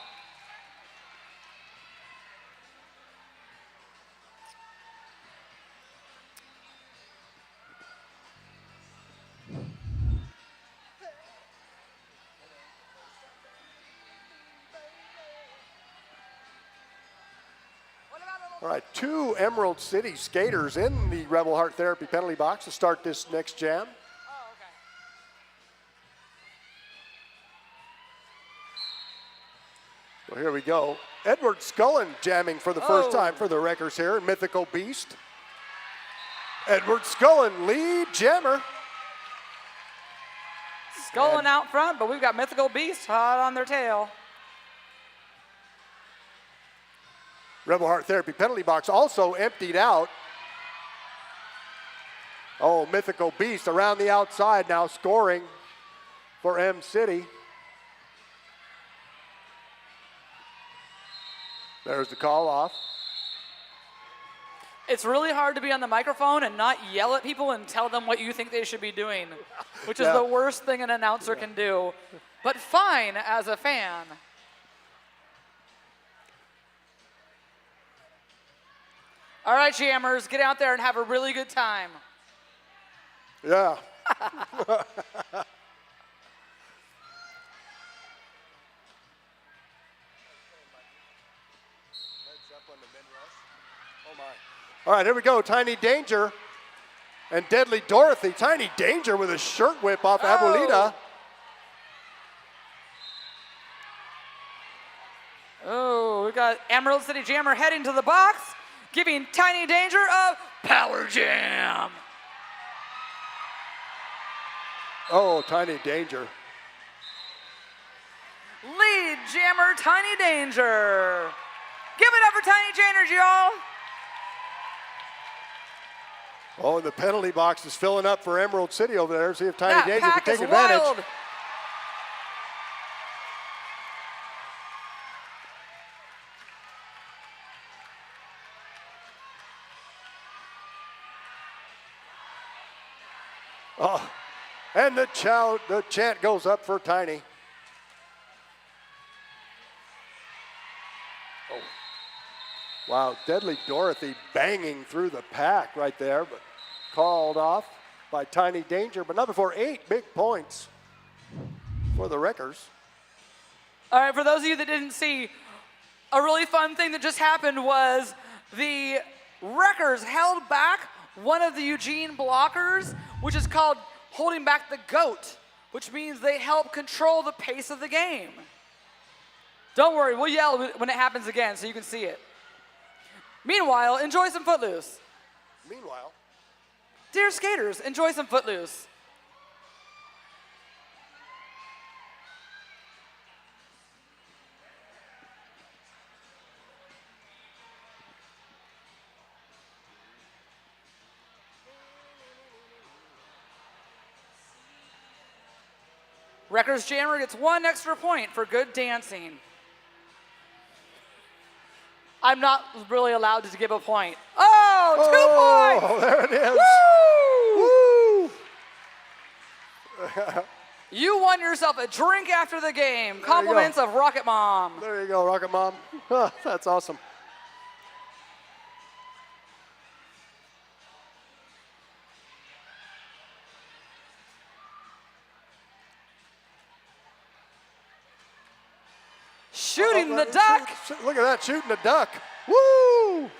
B: All right, 2 Emerald City skaters in the Rebel Heart Therapy penalty box to start this next jam. So here we go. Edward Scullin jamming for the first time for the Wreckers here, Mythical Beast. Edward Scullin, lead jammer.
C: Scullin out front, but we've got Mythical Beast hot on their tail.
B: Rebel Heart Therapy penalty box also emptied out. Oh, Mythical Beast around the outside now, scoring for M City. There's the call off.
C: It's really hard to be on the microphone and not yell at people and tell them what you think they should be doing, which is
B: Yeah.
C: the worst thing an announcer can do, but fine as a fan. All right, jammers, get out there and have a really good time.
B: Yeah. All right, here we go. Tiny Danger and Deadly Dorothy. Tiny Danger with a shirt whip off Abuelita.
C: Oh, we got Emerald City Jammer heading to the box, giving Tiny Danger a power jam.
B: Oh, Tiny Danger.
C: Lead jammer Tiny Danger. Give it up for Tiny Danger, y'all.
B: Oh, and the penalty box is filling up for Emerald City over there. See if Tiny
C: That
B: Danger
C: pack
B: can
C: is
B: take advantage.
C: wild.
B: Oh, and the chant goes up for Tiny. Oh. Wow, Deadly Dorothy banging through the pack right there, but called off by Tiny Danger, but not before 8 big points for the Wreckers.
C: All right, for those of you that didn't see, a really fun thing that just happened was the Wreckers held back one of the Eugene blockers, which is called holding back the GOAT, which means they help control the pace of the game. Don't worry, we'll yell when it happens again so you can see it. Meanwhile, enjoy some Footloose.
B: Meanwhile,
C: Dear skaters, enjoy some Footloose. Wreckers Jammer gets 1 extra point for good dancing. I'm not really allowed to give a point. Oh, 2 points!
B: oh, there it is.
C: Woo! You won yourself a drink after the game. Compliments of Rocket Mom.
B: There you go, Rocket Mom. That's awesome.
C: Shooting the duck.
B: Look at that, shooting the duck. Woo!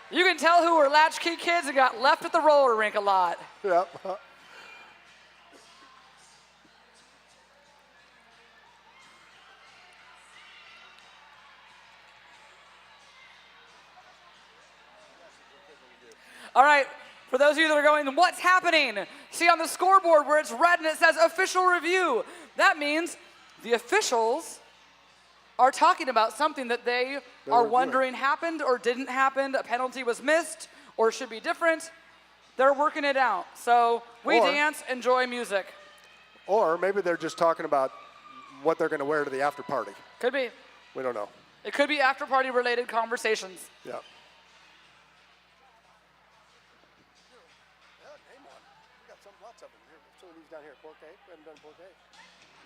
C: You can tell who were latchkey kids and got left at the roller rink a lot.
B: Yep.
C: All right, for those of you that are going, what's happening? See on the scoreboard where it's red and it says official review. That means the officials are talking about something that they are wondering happened or didn't happen, a penalty was missed or should be different. They're working it out. So we dance, enjoy music.
B: Or maybe they're just talking about what they're going to wear to the after party.
C: Could be.
B: We don't know.
C: It could be after party related conversations.
B: Yeah.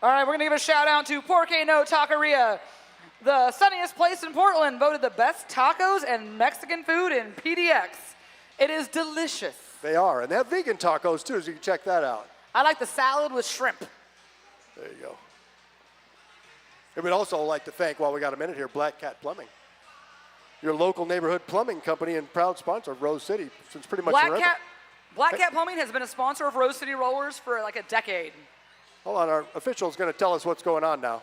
C: All right, we're gonna give a shout out to Porque No Taqueria, the sunniest place in Portland, voted the best tacos and Mexican food in PDX. It is delicious.
B: They are, and they have vegan tacos too, so you can check that out.
C: I like the salad with shrimp.
B: There you go. And we'd also like to thank, while we got a minute here, Black Cat Plumbing, your local neighborhood plumbing company and proud sponsor of Rose City since pretty much forever.
C: Black Cat Plumbing has been a sponsor of Rose City Rollers for like a decade.
B: Hold on, our official's going to tell us what's going on now.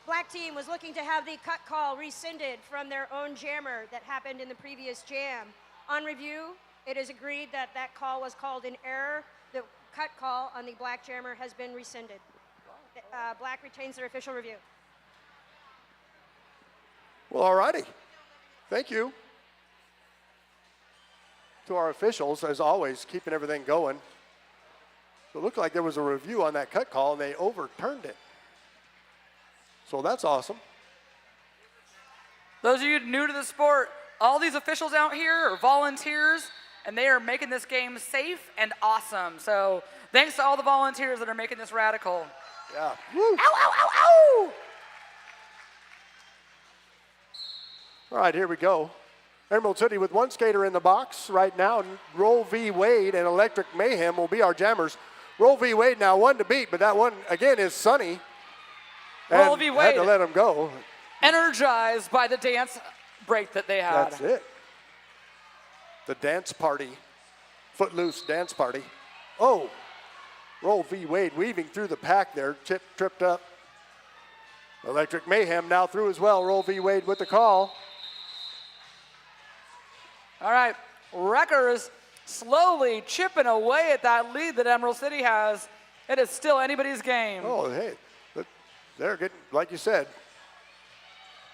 G: Black team was looking to have the cut call rescinded from their own jammer that happened in the previous jam. On review, it is agreed that that call was called in error. The cut call on the black jammer has been rescinded. Black retains their official review.
B: Well, all righty. Thank you to our officials, as always, keeping everything going. So it looked like there was a review on that cut call, and they overturned it. So that's awesome.
C: Those of you new to the sport, all these officials out here are volunteers, and they are making this game safe and awesome. So thanks to all the volunteers that are making this radical.
B: Yeah. Woo.
C: Ow, ow, ow, ow!
B: All right, here we go. Emerald City with one skater in the box right now. Roll V. Wade and Electric Mayhem will be our jammers. Roll V. Wade now one to beat, but that one, again, is Sonny.
C: Roll
B: And
C: V.
B: had
C: Wade.
B: to let him go.
C: Energized by the dance break that they had.
B: That's it. The dance party. Footloose dance party. Oh, Roll V. Wade weaving through the pack there. Tripped up. Electric Mayhem now through as well. Roll V. Wade with the call.
C: All right, Wreckers slowly chipping away at that lead that Emerald City has. It is still anybody's game.
B: Oh, hey, they're getting, like you said,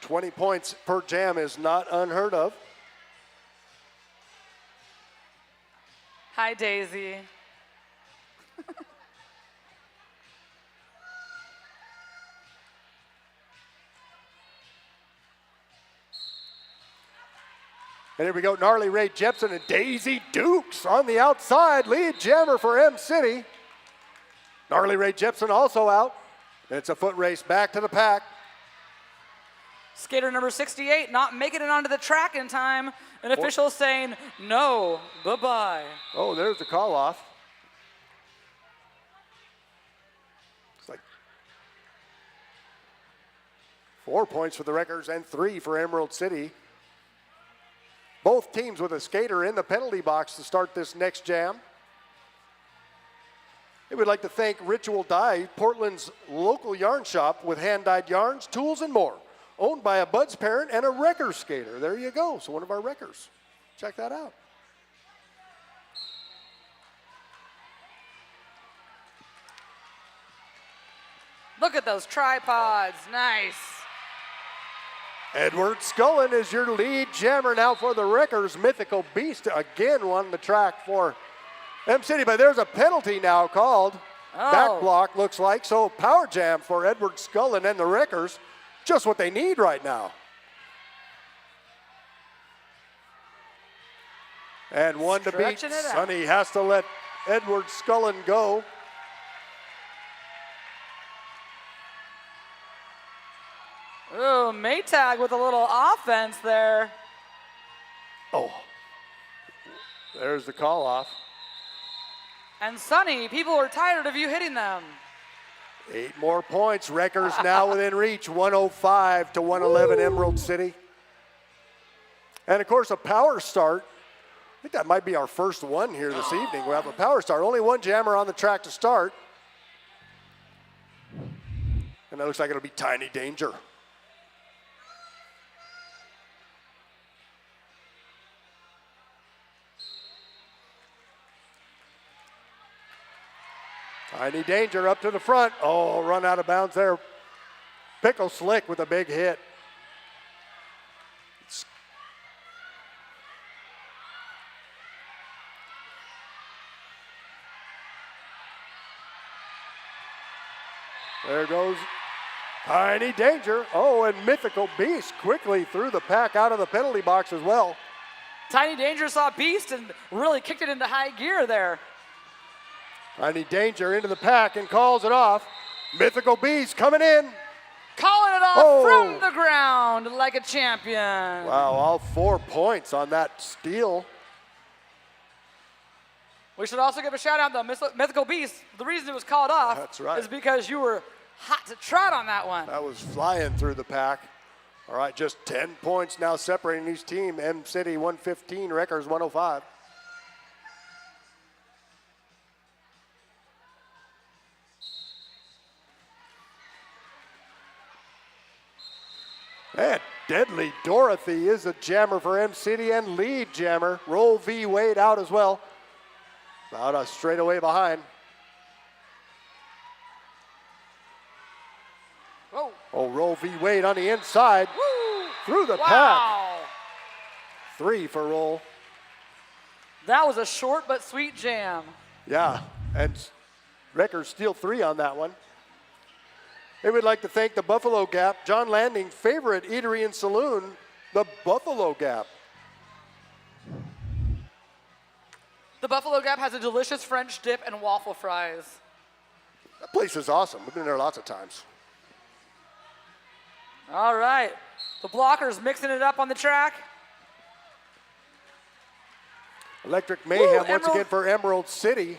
B: 20 points per jam is not unheard of.
C: Hi, Daisy.
B: And here we go, Gnarly Ray Jepson and Daisy Dukes on the outside, lead jammer for M City. Gnarly Ray Jepson also out. It's a foot race back to the pack.
C: Skater number 68 not making it onto the track in time. An official saying, no, bye-bye.
B: Oh, there's the call off. It's like 4 points for the Wreckers and 3 for Emerald City. Both teams with a skater in the penalty box to start this next jam. We would like to thank Ritual Dye, Portland's local yarn shop with hand-dyed yarns, tools, and more. Owned by a Buds parent and a Wreckers skater. There you go. So one of our Wreckers. Check that out.
C: Look at those tripods. Nice.
B: Edward Scullin is your lead jammer now for the Wreckers. Mythical Beast again won the track for M City, but there's a penalty now called. Back block looks like, so power jam for Edward Scullin and the Wreckers. Just what they need right now. And one to beat.
C: Stretching it out.
B: Sonny has to let Edward Scullin go.
C: Ooh, Maytag with a little offense there.
B: Oh, there's the call off.
C: And Sonny, people are tired of you hitting them.
B: 8 more points. Wreckers now within reach. 105 to 111 Emerald City. And of course, a power start. I think that might be our first one here this evening. We'll have a power start. Only one jammer on the track to start. And that looks like it'll be Tiny Danger. Tiny Danger up to the front. Oh, run out of bounds there. Pickle Slick with a big hit. There goes Tiny Danger. Oh, and Mythical Beast quickly threw the pack out of the penalty box as well.
C: Tiny Danger saw Beast and really kicked it into high gear there.
B: Tiny Danger into the pack and calls it off. Mythical Beast coming in.
C: Calling it off from the ground like a champion.
B: Wow, all 4 points on that steal.
C: We should also give a shout out though, Mythical Beast. The reason it was called off
B: That's right.
C: is because you were hot to trot on that one.
B: That was flying through the pack. All right, just 10 points now separating each team. M City 115, Wreckers 105. And Deadly Dorothy is a jammer for M City and lead jammer. Roll V. Wade out as well. About a straightaway behind.
C: Whoa.
B: Oh, Roll V. Wade on the inside.
C: Woo.
B: through the pack.
C: Wow.
B: 3 for Roll.
C: That was a short but sweet jam.
B: Yeah, and Wreckers steal 3 on that one. They would like to thank the Buffalo Gap, John Landing favorite eatery and saloon, the Buffalo Gap.
C: The Buffalo Gap has a delicious French dip and waffle fries.
B: That place is awesome. We've been there lots of times.
C: All right. The blockers mixing it up on the track.
B: Electric Mayhem once
C: Emerald-
B: again for Emerald City.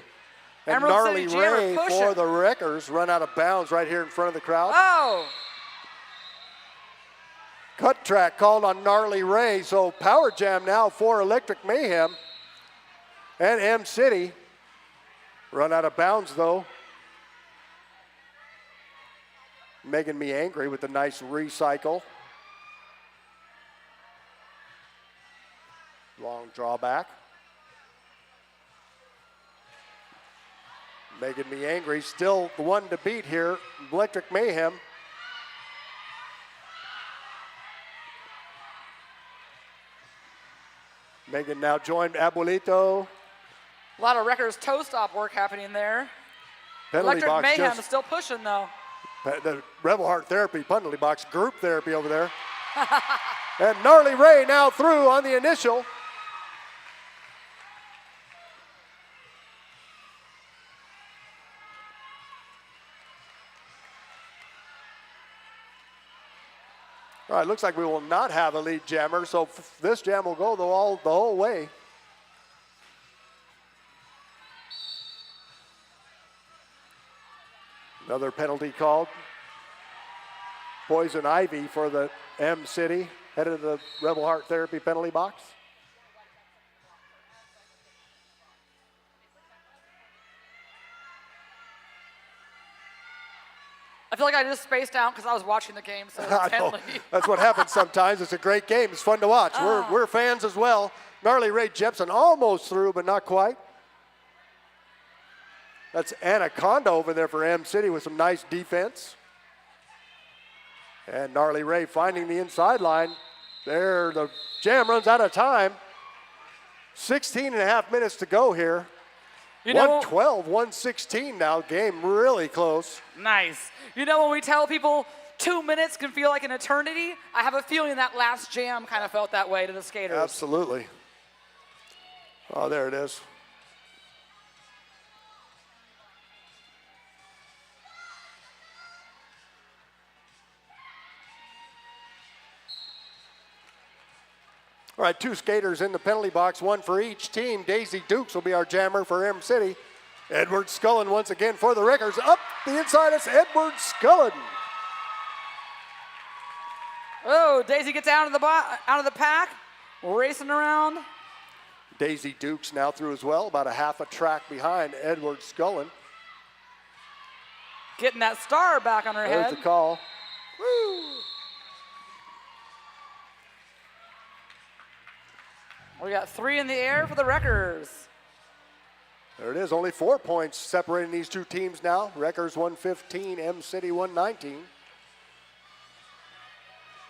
B: And
C: Emerald
B: Gnarly
C: City Jammer
B: Ray
C: pushing.
B: for the Wreckers run out of bounds right here in front of the crowd.
C: Oh.
B: Cut track called on Gnarly Ray, so power jam now for Electric Mayhem. And M City run out of bounds though. Making me angry with the nice recycle. Long drawback. Making me angry. Still the one to beat here, Electric Mayhem. Megan now joined Abuelito.
C: A lot of Wreckers toe stop work happening there.
B: Penalty
C: Electric
B: box
C: Mayhem
B: just
C: is still pushing though.
B: the Rebel Heart Therapy penalty box, group therapy over there. And Gnarly Ray now through on the initial. All right, looks like we will not have a lead jammer, so this jam will go the whole way. Another penalty called. Poison Ivy for the M City, headed to the Rebel Heart Therapy penalty box.
C: I feel like I just spaced out because I was watching the game so
B: I know.
C: intently.
B: That's what happens sometimes. It's a great game. It's fun to watch. We're fans as well. Gnarly Ray Jepson almost through, but not quite. That's Anaconda over there for M City with some nice defense. And Gnarly Ray finding the inside line. There, the jam runs out of time. 16 and a half minutes to go here.
C: You know,
B: 112, 116 now. Game really close.
C: nice. You know when we tell people 2 minutes can feel like an eternity, I have a feeling that last jam kind of felt that way to the skaters.
B: Absolutely. Oh, there it is. All right, 2 skaters in the penalty box, 1 for each team. Daisy Dukes will be our jammer for M City. Edward Scullin once again for the Wreckers. Up the inside, it's Edward Scullin.
C: Oh, Daisy gets out of the pack, racing around.
B: Daisy Dukes now through as well, about a half a track behind Edward Scullin.
C: Getting that star back on her
B: There's
C: head.
B: the call.
C: Woo! We got 3 in the air for the Wreckers.
B: There it is, only 4 points separating these 2 teams now. Wreckers 115, M City 119.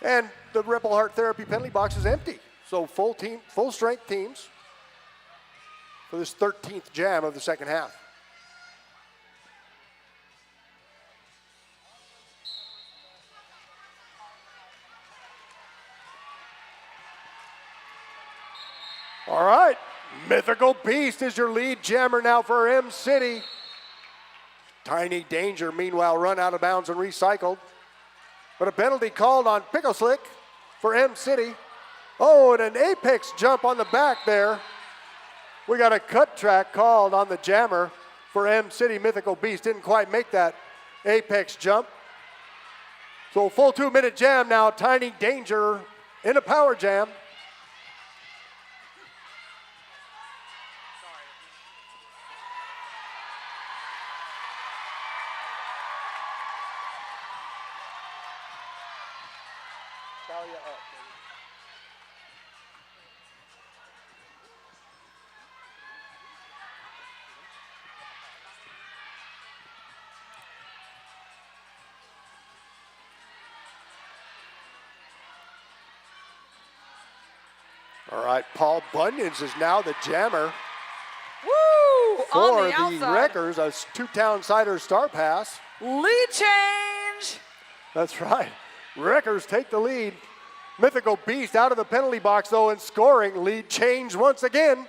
B: And the Rebel Heart Therapy penalty box is empty. So full strength teams for this 13th jam of the second half. All right, Mythical Beast is your lead jammer now for M City. Tiny Danger, meanwhile, run out of bounds and recycled. But a penalty called on Pickle Slick for M City. Oh, and an apex jump on the back there. We got a cut track called on the jammer for M City. Mythical Beast didn't quite make that apex jump. So full 2-minute jam now. Tiny Danger in a power jam. All right, Paul Bunions is now the jammer
C: Woo!
B: for
C: On the
B: the
C: outside.
B: Wreckers, a two-town cider star pass.
C: Lead change.
B: That's right. Wreckers take the lead. Mythical Beast out of the penalty box, though, and scoring. Lead change once again.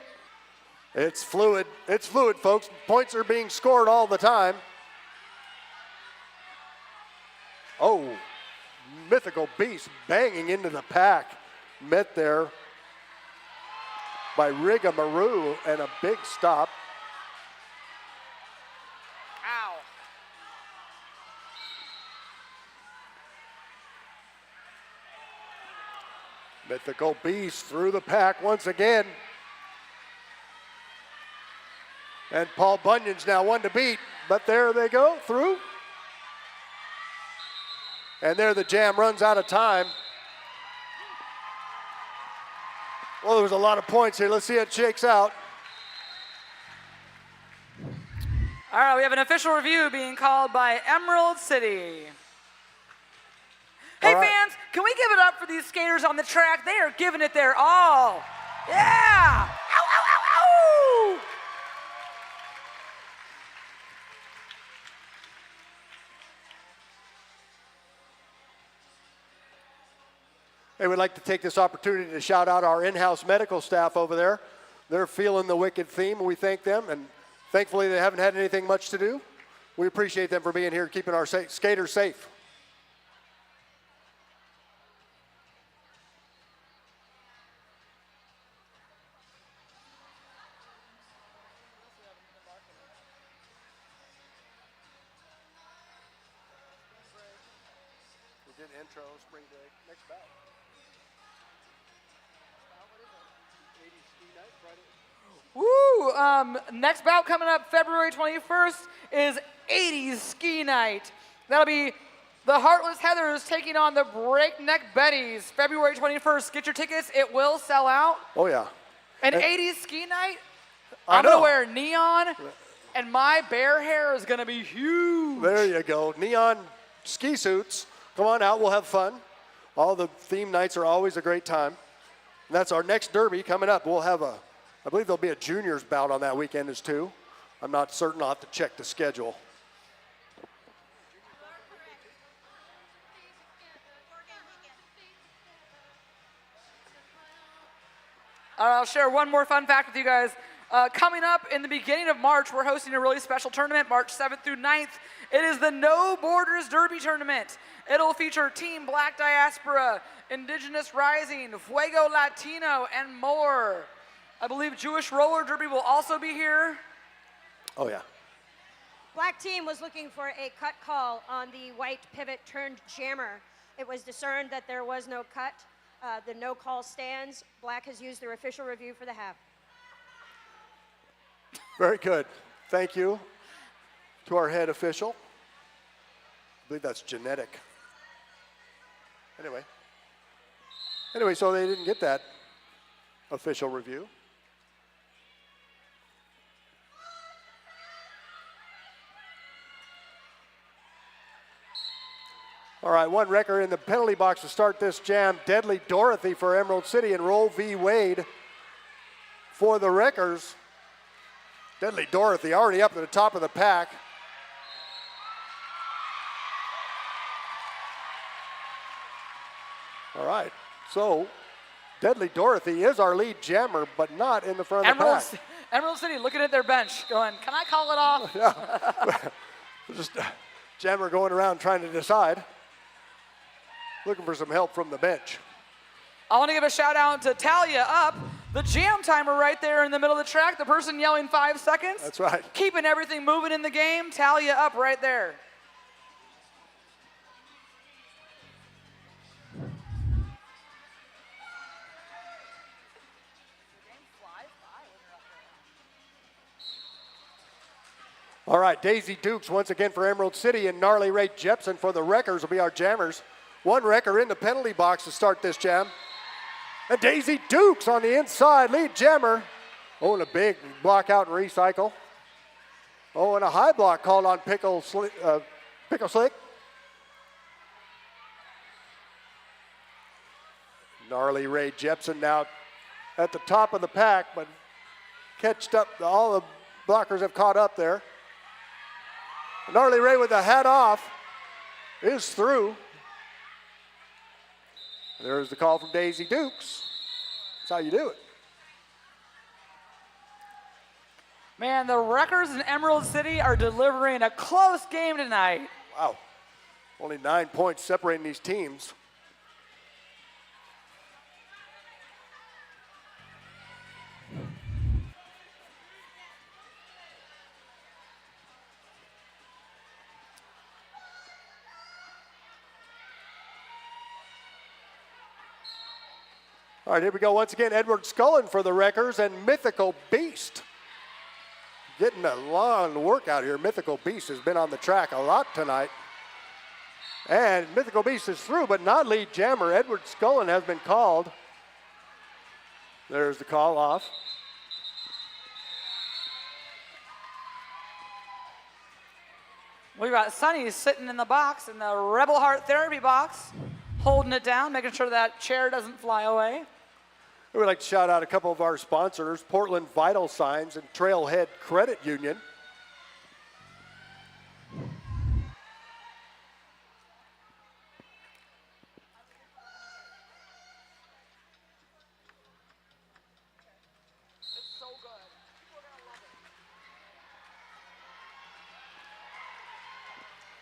B: It's fluid. It's fluid, folks. Points are being scored all the time. Oh, Mythical Beast banging into the pack. Met there by Riga Maru, and a big stop.
C: Ow.
B: Mythical Beast through the pack once again. And Paul Bunyan's now one to beat, but there they go through. And there the jam runs out of time. Well, there was a lot of points here. Let's see how it shakes out.
C: All right, we have an official review being called by Emerald City. Hey,
B: All right.
C: fans, can we give it up for these skaters on the track? They are giving it their all. Yeah! Ow, ow, ow, ow!
B: Hey, we'd like to take this opportunity to shout out our in-house medical staff over there. They're feeling the Wicked theme, and we thank them. And thankfully, they haven't had anything much to do. We appreciate them for being here, keeping our skaters safe. We did intro, spring break, next bout.
C: Woo! Next bout coming up February 21st is 80s Ski Night. That'll be the Heartless Heathers taking on the Breakneck Betties. February 21st. Get your tickets. It will sell out.
B: Oh, yeah.
C: An
B: And-
C: 80s Ski Night.
B: I
C: I'm going to
B: know.
C: wear neon, and my bear hair is going to be huge.
B: There you go. Neon ski suits. Come on out. We'll have fun. All the theme nights are always a great time. And that's our next derby coming up. We'll have I believe there'll be a juniors bout on that weekend as too. I'm not certain. I'll have to check the schedule.
C: I'll share one more fun fact with you guys. Coming up in the beginning of March, we're hosting a really special tournament, March 7th through 9th. It is the No Borders Derby Tournament. It'll feature Team Black Diaspora, Indigenous Rising, Fuego Latino, and more. I believe Jewish Roller Derby will also be here.
B: Oh, yeah.
G: Black team was looking for a cut call on the white pivot turned jammer. It was discerned that there was no cut. The no call stands. Black has used their official review for the half.
B: Very good. Thank you to our head official. I believe that's genetic. Anyway, so they didn't get that official review. All right, one wrecker in the penalty box to start this jam. Deadly Dorothy for Emerald City and Roll V. Wade for the wreckers. Deadly Dorothy already up to the top of the pack. All right, so Deadly Dorothy is our lead jammer, but not in the front of the pack.
C: Emerald City looking at their bench going, can I call it off?
B: Just jammer going around trying to decide. Looking for some help from the bench.
C: I want to give a shout out to Talia Up, the jam timer right there in the middle of the track, the person yelling 5 seconds.
B: That's right.
C: Keeping everything moving in the game. Talia Up right there.
B: All right, Daisy Dukes once again for Emerald City and Gnarly Ray Jepson for the wreckers will be our jammers. One wrecker in the penalty box to start this jam. And Daisy Dukes on the inside, lead jammer. Oh, and a big block out and recycle. Oh, and a high block called on Pickle Slick. Gnarly Ray Jepson now at the top of the pack, but catched up. All the blockers have caught up there. Gnarly Ray with the hat off is through. There's the call from Daisy Dukes. That's how you do it.
C: Man, the Wreckers in Emerald City are delivering a close game tonight.
B: Wow. Only 9 points separating these teams. All right, here we go once again. Edward Scullin for the Wreckers and Mythical Beast. Getting a long workout here. Mythical Beast has been on the track a lot tonight. And Mythical Beast is through, but not lead jammer. Edward Scullin has been called. There's the call off.
C: We've got Sonny sitting in the box, in the Rebel Heart Therapy box, holding it down, making sure that chair doesn't fly away.
B: We would like to shout out a couple of our sponsors, Portland Vital Signs and Trailhead Credit Union.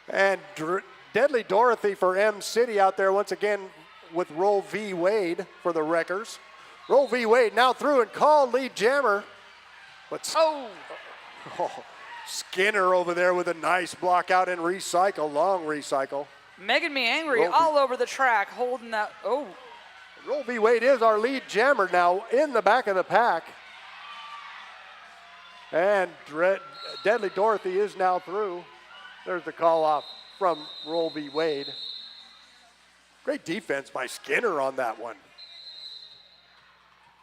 B: And Deadly Dorothy for M City out there once again with Roll V Wade for the Wreckers. Roll V Wade now through and called lead jammer. But oh, Skinner over there with a nice block out and recycle, long recycle.
C: Making me angry all over the track, holding that, oh.
B: Roll V Wade is our lead jammer now in the back of the pack. And Deadly Dorothy is now through. There's the call off from Roll V Wade. Great defense by Skinner on that one.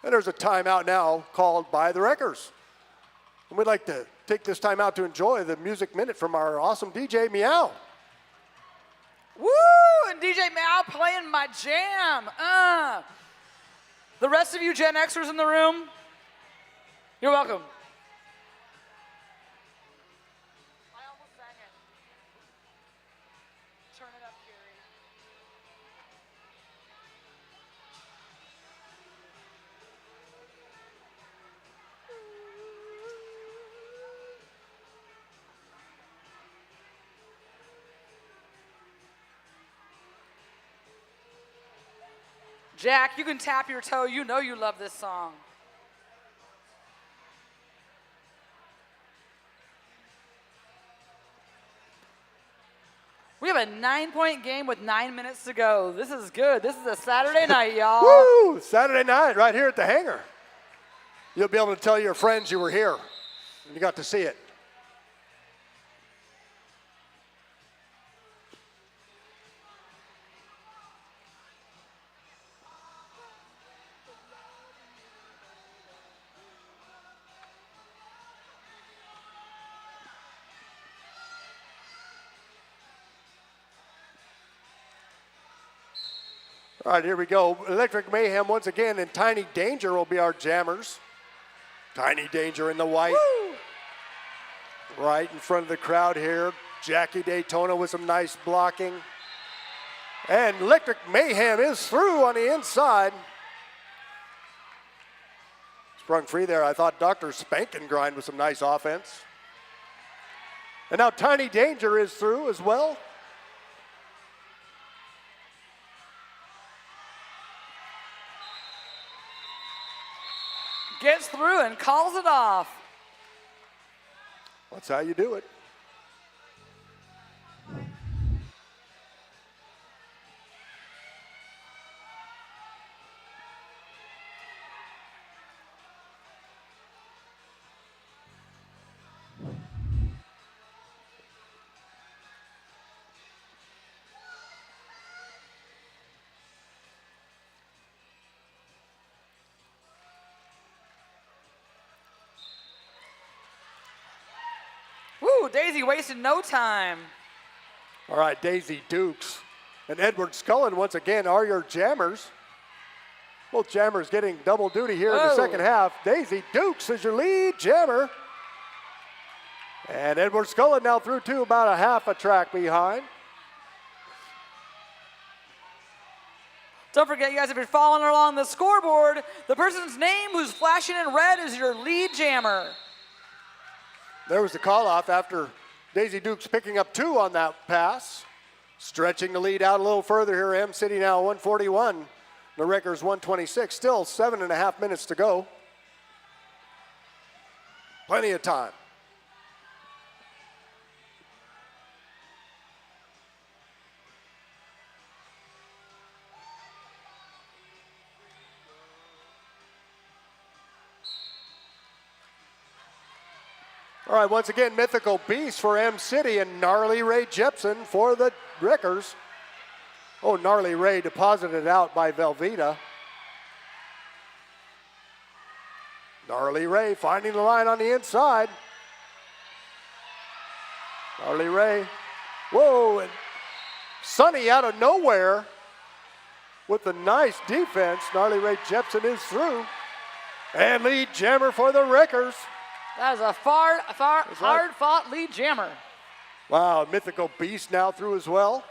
B: And there's a timeout now called by the Wreckers. And we'd like to take this time out to enjoy the music minute from our awesome DJ Meow.
C: Woo! And DJ Meow playing my jam. The rest of you Gen Xers in the room, you're welcome. I almost sang it. Turn it up, Gary. Jack, you can tap your toe. You know you love this song. We have a 9-point game with 9 minutes to go. This is good. This is a Saturday night, y'all.
B: Woo! Saturday night right here at the hangar. You'll be able to tell your friends you were here and you got to see it. All right, here we go. Electric Mayhem once again, and Tiny Danger will be our jammers. Tiny Danger in the white. Woo! Right in front of the crowd here. Jackie Daytona with some nice blocking. And Electric Mayhem is through on the inside. Sprung free there. I thought Dr. Spankin' Grind with some nice offense. And now Tiny Danger is through as well.
C: Gets through and calls it off.
B: That's how you do it.
C: Woo, Daisy wasting no time.
B: All right, Daisy Dukes and Edward Scullin once again are your jammers. Both jammers getting double duty here in the
C: Whoa.
B: second half. Daisy Dukes is your lead jammer. And Edward Scullin now through to about a half a track behind.
C: Don't forget, you guys, if you're following along the scoreboard, the person's name who's flashing in red is your lead jammer.
B: There was the call off after Daisy Dukes picking up 2 on that pass. Stretching the lead out a little further here. M City now 141. The Wreckers 126. Still 7.5 minutes to go. Plenty of time. All right, once again, Mythical Beast for M City and Gnarly Ray Jepson for the Wreckers. Oh, Gnarly Ray deposited out by Velveeta. Gnarly Ray finding the line on the inside. Gnarly Ray. Whoa, and Sonny out of nowhere with the nice defense. Gnarly Ray Jepson is through. And lead jammer for the Wreckers.
C: That is a hard-fought lead jammer.
B: Wow, Mythical Beast now through as well.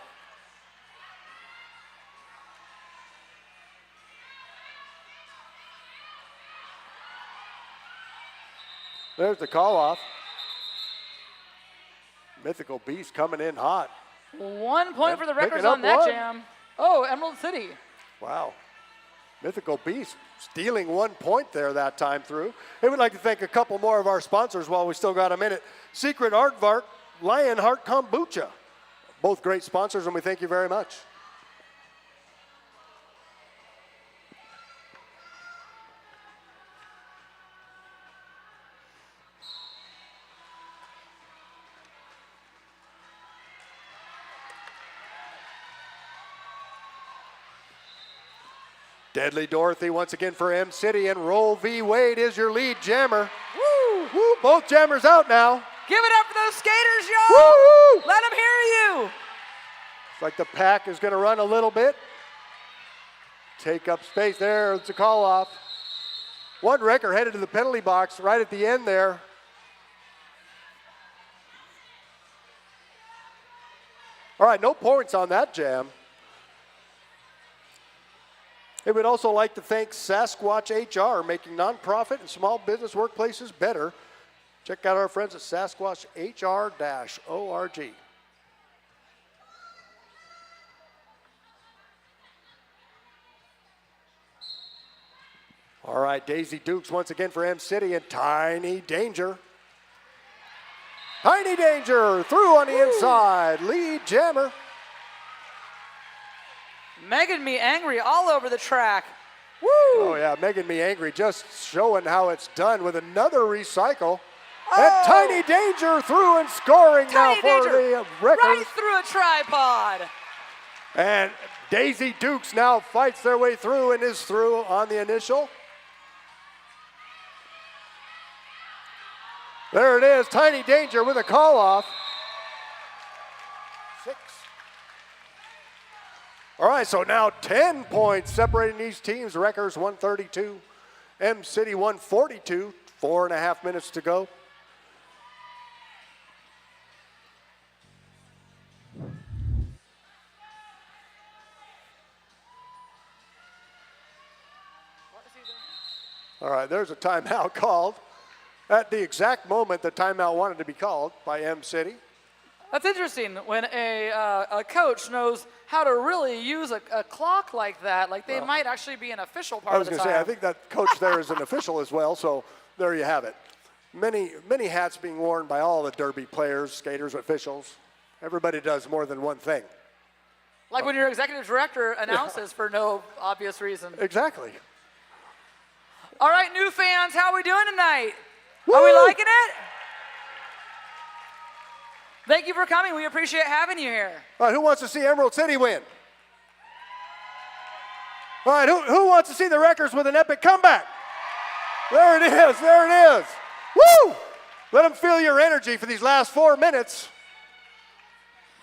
B: There's the call off. Mythical Beast coming in hot.
C: 1 point for the
B: Picking
C: Wreckers
B: up
C: on that
B: one.
C: jam. Oh, Emerald City.
B: Wow. Mythical Beast stealing 1 point there that time through. Hey, we'd like to thank a couple more of our sponsors while we still got a minute. Secret Aardvark, Lionheart Kombucha. Both great sponsors, and we thank you very much. Deadly Dorothy once again for M City, and Roll V Wade is your lead jammer.
C: Woo!
B: Woo, both jammers out now.
C: Give it up for those skaters, y'all.
B: Woo!
C: Let them hear you.
B: It's like the pack is going to run a little bit. Take up space. There's the call off. One Wrecker headed to the penalty box right at the end there. All right, no points on that jam. They would also like to thank Sasquatch HR, making nonprofit and small business workplaces better. Check out our friends at sasquatchr-org. All right, Daisy Dukes once again for M City, and Tiny Danger. Tiny Danger through on the inside, lead jammer.
C: Megan Me Angry all over the track. Woo!
B: Oh yeah, Megan Me Angry just showing how it's done with another recycle. And Tiny Danger through and scoring
C: Tiny
B: now for
C: Danger,
B: the Wreckers.
C: right through a tripod.
B: And Daisy Dukes now fights their way through and is through on the initial. There it is, Tiny Danger with a call off. 6. All right, so now 10 points separating these teams. Wreckers 132, M City 142, 4.5 minutes to go. All right, there's a timeout called. At the exact moment the timeout wanted to be called by M City.
C: That's interesting when a coach knows how to really use a clock like that. Like they might actually be an official part
B: I was
C: of the
B: going to
C: time.
B: say, I think that coach there is an official as well, so there you have it. Many hats being worn by all the Derby players, skaters, officials. Everybody does more than one thing.
C: Like when your executive director announces for no obvious reason.
B: Exactly.
C: All right, new fans, how are we doing tonight?
B: Woo!
C: Are we liking it? Thank you for coming. We appreciate having you here.
B: All right, who wants to see Emerald City win? All right, who wants to see the Wreckers with an epic comeback? There it is, there it is. Woo! Let them feel your energy for these last 4 minutes.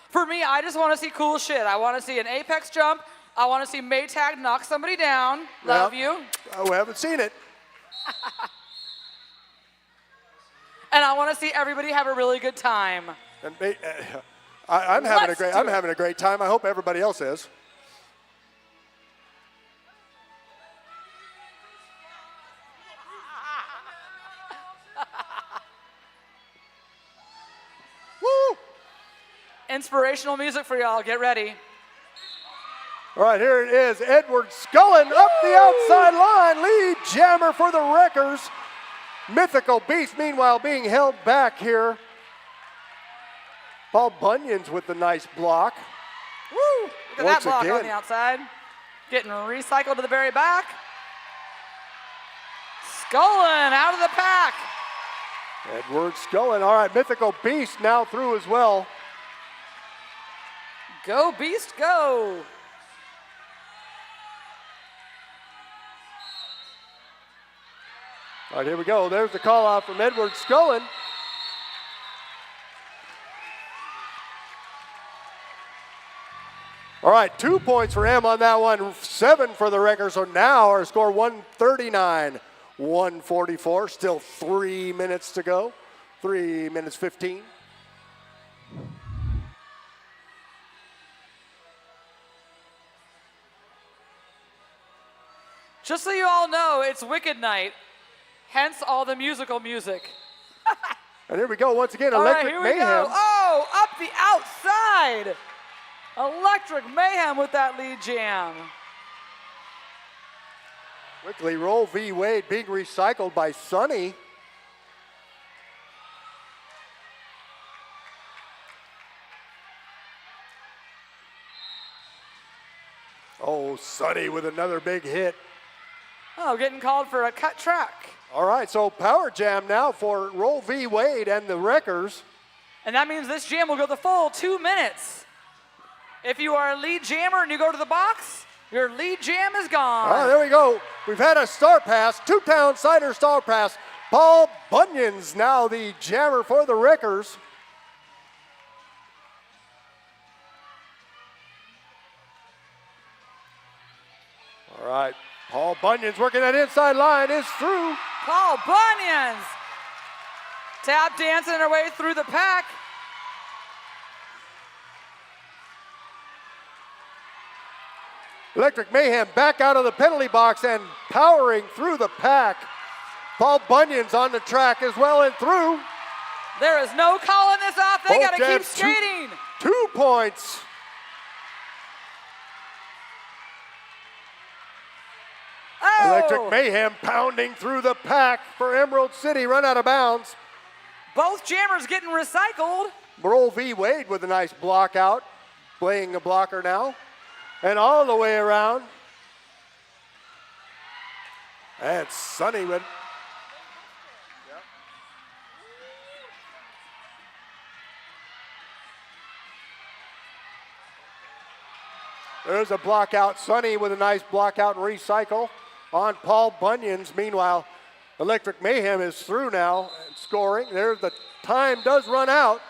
C: For me, I just want to see cool shit. I want to see an apex jump I want to see Maytag knock somebody down. Love
B: Yep.
C: you.
B: We haven't seen it.
C: And I want to see everybody have a really good time.
B: And I'm having
C: Let's
B: I'm
C: do it.
B: having a great time. I hope everybody else is. Woo!
C: Inspirational music for y'all. Get ready.
B: All right, here it is. Edward Scullin up the outside line. Lead jammer for the Wreckers. Mythical Beast, meanwhile, being held back here. Paul Bunyan's with the nice block.
C: Woo! Look at
B: Once
C: that block on
B: again.
C: the outside. Getting recycled to the very back. Scullin out of the pack.
B: Edward Scullin. All right, Mythical Beast now through as well.
C: Go, Beast, go.
B: All right, here we go. There's the call out from Edward Scullin. All right, 2 points for him on that one, 7 for the Wreckers. So now our score 139, 144. Still 3 minutes to go. 3 minutes 15.
C: Just so you all know, it's Wicked Night, hence all the musical music.
B: And here we go once again,
C: All right,
B: Electric
C: here we
B: Mayhem.
C: go. Oh, up the outside. Electric Mayhem with that lead jam.
B: Quickly, Roll V. Wade being recycled by Sonny. Oh, Sonny with another big hit.
C: Oh, getting called for a cut track.
B: All right, so power jam now for Roll V. Wade and the Wreckers.
C: And that means this jam will go the full 2 minutes. If you are a lead jammer and you go to the box, your lead jam is gone.
B: All right, there we go. We've had a star pass, two-town cider star pass. Paul Bunyan's now the jammer for the Wreckers. All right, Paul Bunyan's working that inside line, is through.
C: Paul Bunyan's tap dancing her way through the pack.
B: Electric Mayhem back out of the penalty box and powering through the pack. Paul Bunyan's on the track as well and through.
C: There is no calling this off. They
B: Both
C: got to keep
B: jams,
C: skating.
B: 2 points.
C: Oh,
B: Electric Mayhem pounding through the pack for Emerald City, run out of bounds.
C: both jammers getting recycled.
B: Roll V. Wade with a nice block out, playing a blocker now. And all the way around. And Sonny with. There's a block out. Sonny with a nice block out and recycle on Paul Bunyan's. Meanwhile, Electric Mayhem is through now and scoring. There's the time does run out.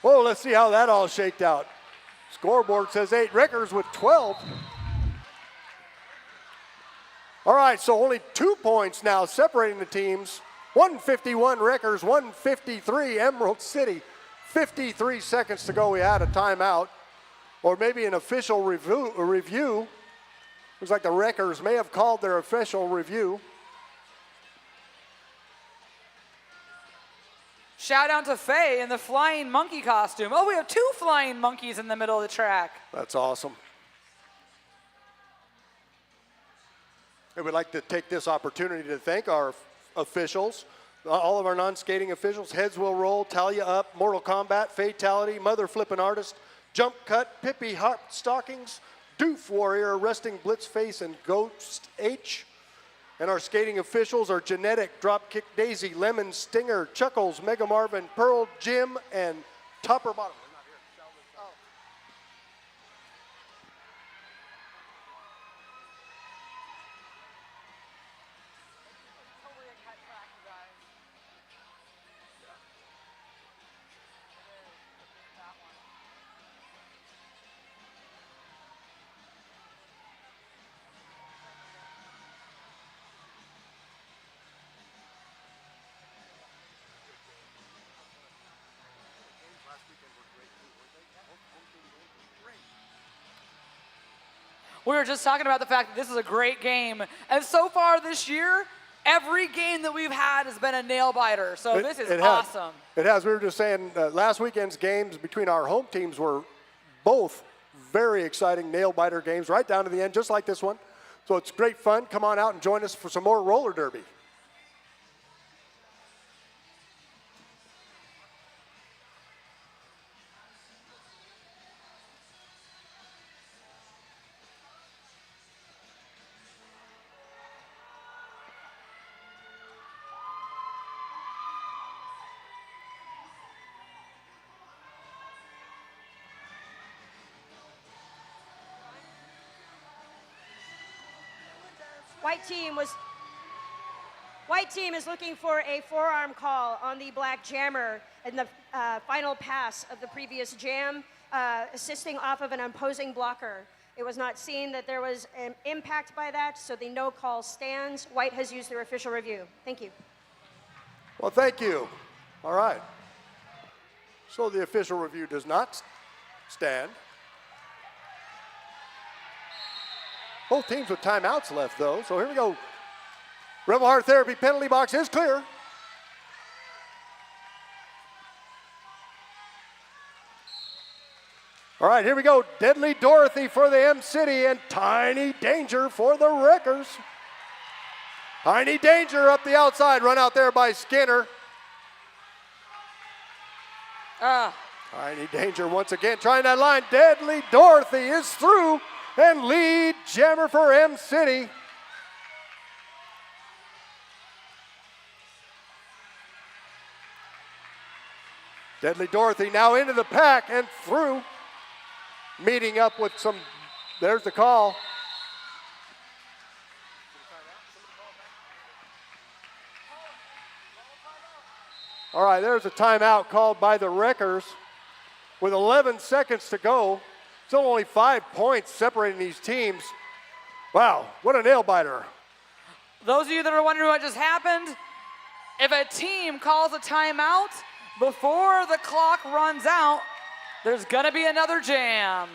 B: Whoa, let's see how that all shaked out. Scoreboard says 8. Wreckers with 12. All right, so only 2 points now separating the teams. 151 Wreckers, 153 Emerald City. 53 seconds to go. We had a timeout. Or maybe an official review. Looks like the Wreckers may have called their official review.
C: Shout out to Faye in the flying monkey costume. Oh, we have 2 flying monkeys in the middle of the track.
B: That's awesome. I would like to take this opportunity to thank our officials, all of our non-skating officials. Heads Will Roll, Talia Up, Mortal Kombat, Fatality, Mother Flippin' Artist, Jump Cut, Pippi Hot Stockings, Doof Warrior, Resting Blitz Face, and Ghost H. And our skating officials are Genetic, Dropkick Daisy, Lemon Stinger, Chuckles, Mega Marvin, Pearl, Jim, and Topper Bottom.
C: We were just talking about the fact that this is a great game. And so far this year, every game that we've had has been a nail biter. So this is awesome.
B: It has. We were just saying last weekend's games between our home teams were both very exciting nail biter games right down to the end, just like this one. So it's great fun. Come on out and join us for some more roller derby.
G: White team is looking for a forearm call on the black jammer in the final pass of the previous jam, assisting off of an opposing blocker. It was not seen that there was an impact by that, so the no call stands. White has used their official review. Thank you.
B: Well, thank you. All right. So the official review does not stand. Both teams with timeouts left, though. So here we go. Rebel Heart Therapy penalty box is clear. All right, here we go. Deadly Dorothy for the M-City and Tiny Danger for the Wreckers. Tiny Danger up the outside, run out there by Skinner. Tiny Danger once again trying that line. Deadly Dorothy is through. And lead jammer for M-City. Deadly Dorothy now into the pack and through. Meeting up with some, there's the call. All right, there's a timeout called by the Wreckers with 11 seconds to go. Still only 5 points separating these teams. Wow, what a nail biter.
C: Those of you that are wondering what just happened, if a team calls a timeout before the clock runs out, there's gonna be another jam.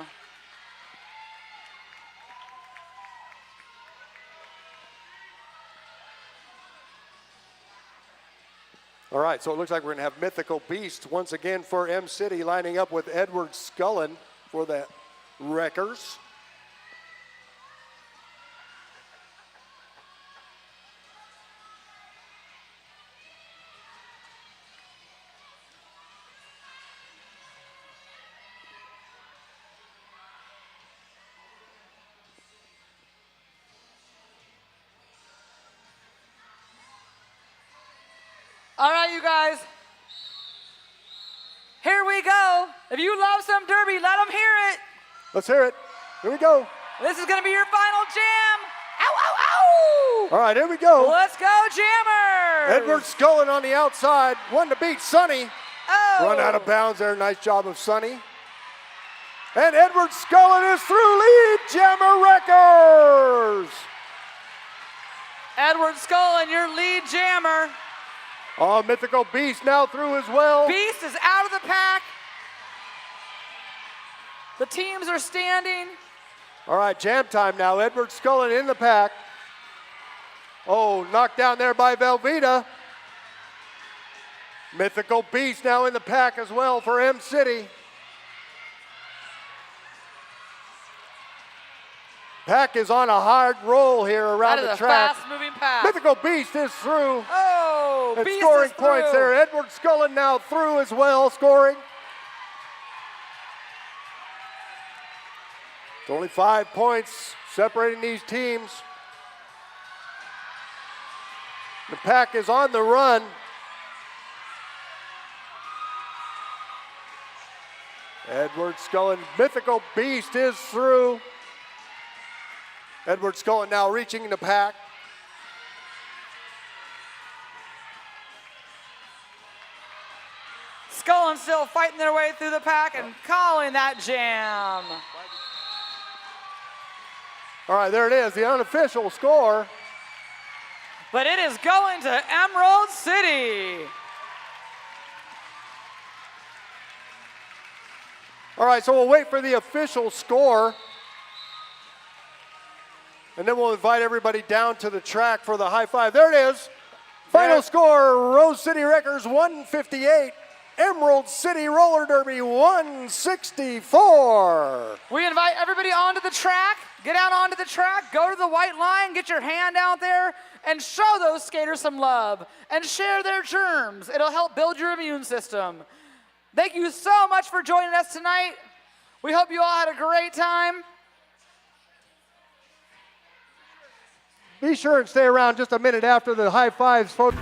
B: All right, so it looks like we're gonna have Mythical Beast once again for M-City, lining up with Edward Scullin for the Wreckers.
C: All right, you guys. Here we go. If you love some derby, let them hear it.
B: Let's hear it. Here we go.
C: This is gonna be your final jam. Ow, ow, ow!
B: All right, here we go.
C: Let's go, Jammers!
B: Edward Scullin on the outside, one to beat Sonny.
C: Oh!
B: Run out of bounds there, nice job of Sonny. And Edward Scullin is through, lead jammer Wreckers.
C: Edward Scullin, your lead jammer.
B: Oh, Mythical Beast now through as well.
C: Beast is out of the pack. The teams are standing.
B: All right, jam time now. Edward Scullin in the pack. Oh, knocked down there by Velveeta. Mythical Beast now in the pack as well for M-City. Pack is on a hard roll here around the track.
C: Fast-moving pack.
B: Mythical Beast is through.
C: Oh,
B: And
C: Beast
B: scoring
C: is
B: points
C: through.
B: there. Edward Scullin now through as well, scoring. It's only 5 points separating these teams. The pack is on the run. Edward Scullin, Mythical Beast is through. Edward Scullin now reaching the pack.
C: Scullin still fighting their way through the pack and calling that jam.
B: All right, there it is, the unofficial score.
C: But it is going to Emerald City.
B: All right, so we'll wait for the official score. And then we'll invite everybody down to the track for the high five. There it is. Final score, Rose City Wreckers 158, Emerald City Roller Derby 164.
C: We invite everybody onto the track. Get out onto the track, go to the white line, get your hand out there, and show those skaters some love, and share their germs. It'll help build your immune system. Thank you so much for joining us tonight. We hope you all had a great time.
B: Be sure and stay around just a minute after the high fives, folks.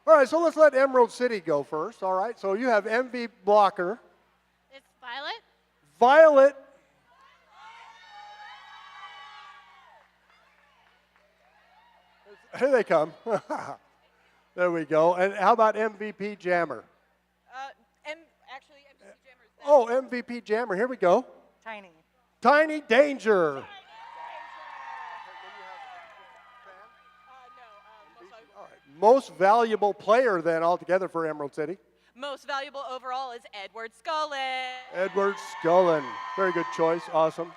B: All right, so let's let Emerald City go first. All right, so you have MV Blocker.
H: It's Violet.
B: Violet. Here they come. There we go. And how about MVP Jammer?
H: Actually, MVP Jammer is that.
B: Oh, MVP Jammer. Here we go.
H: Tiny.
B: Tiny Danger. Most valuable player then altogether for Emerald City.
H: Most valuable overall is Edward Scullin.
B: Edward Scullin. Very good choice. Awesome.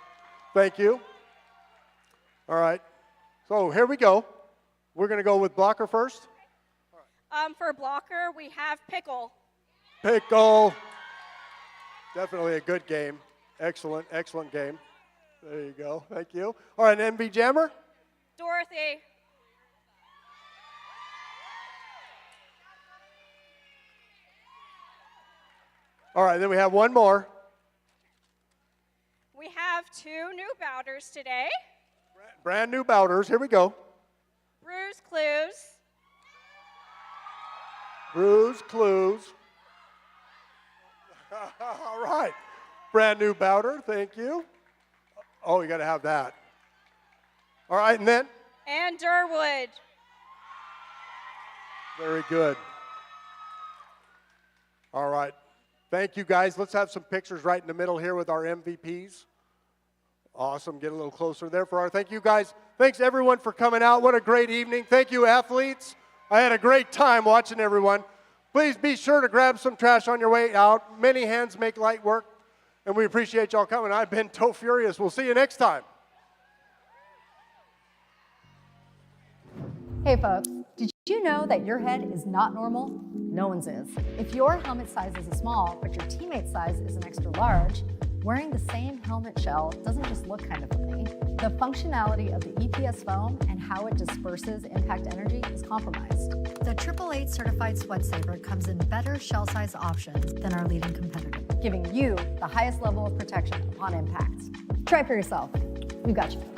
B: Thank you. All right. So here we go. We're going to go with Blocker first.
G: For Blocker, we have Pickle.
B: Pickle. Definitely a good game. Excellent, excellent game. There you go. Thank you. All right, MV Jammer.
G: Dorothy.
B: All right, then we have one more.
I: We have two new bouters today.
B: Brand new bouters. Here we go.
I: Bruise Clues.
B: Bruise Clues. All right. Brand new bouter. Thank you. Oh, you got to have that. All right, and then?
I: And Durwood.
B: Very good. All right. Thank you, guys. Let's have some pictures right in the middle here with our MVPs. Awesome. Get a little closer there for our thank you, guys. Thanks, everyone, for coming out. What a great evening. Thank you, athletes. I had a great time watching everyone. Please be sure to grab some trash on your way out. Many hands make light work, and we appreciate y'all coming. I've been Toe Furious. We'll see you next time.
D: Hey folks, did you know that your head is not normal? No one's is. If your helmet size is a small, but your teammate's size is an extra large, wearing the same helmet shell doesn't just look kind of funny. The functionality of the EPS foam and how it disperses impact energy is compromised.
E: The 888 certified Sweat Saver comes in better shell size options than our leading competitor,
D: giving you the highest level of protection upon impact. Try for yourself. We've got you.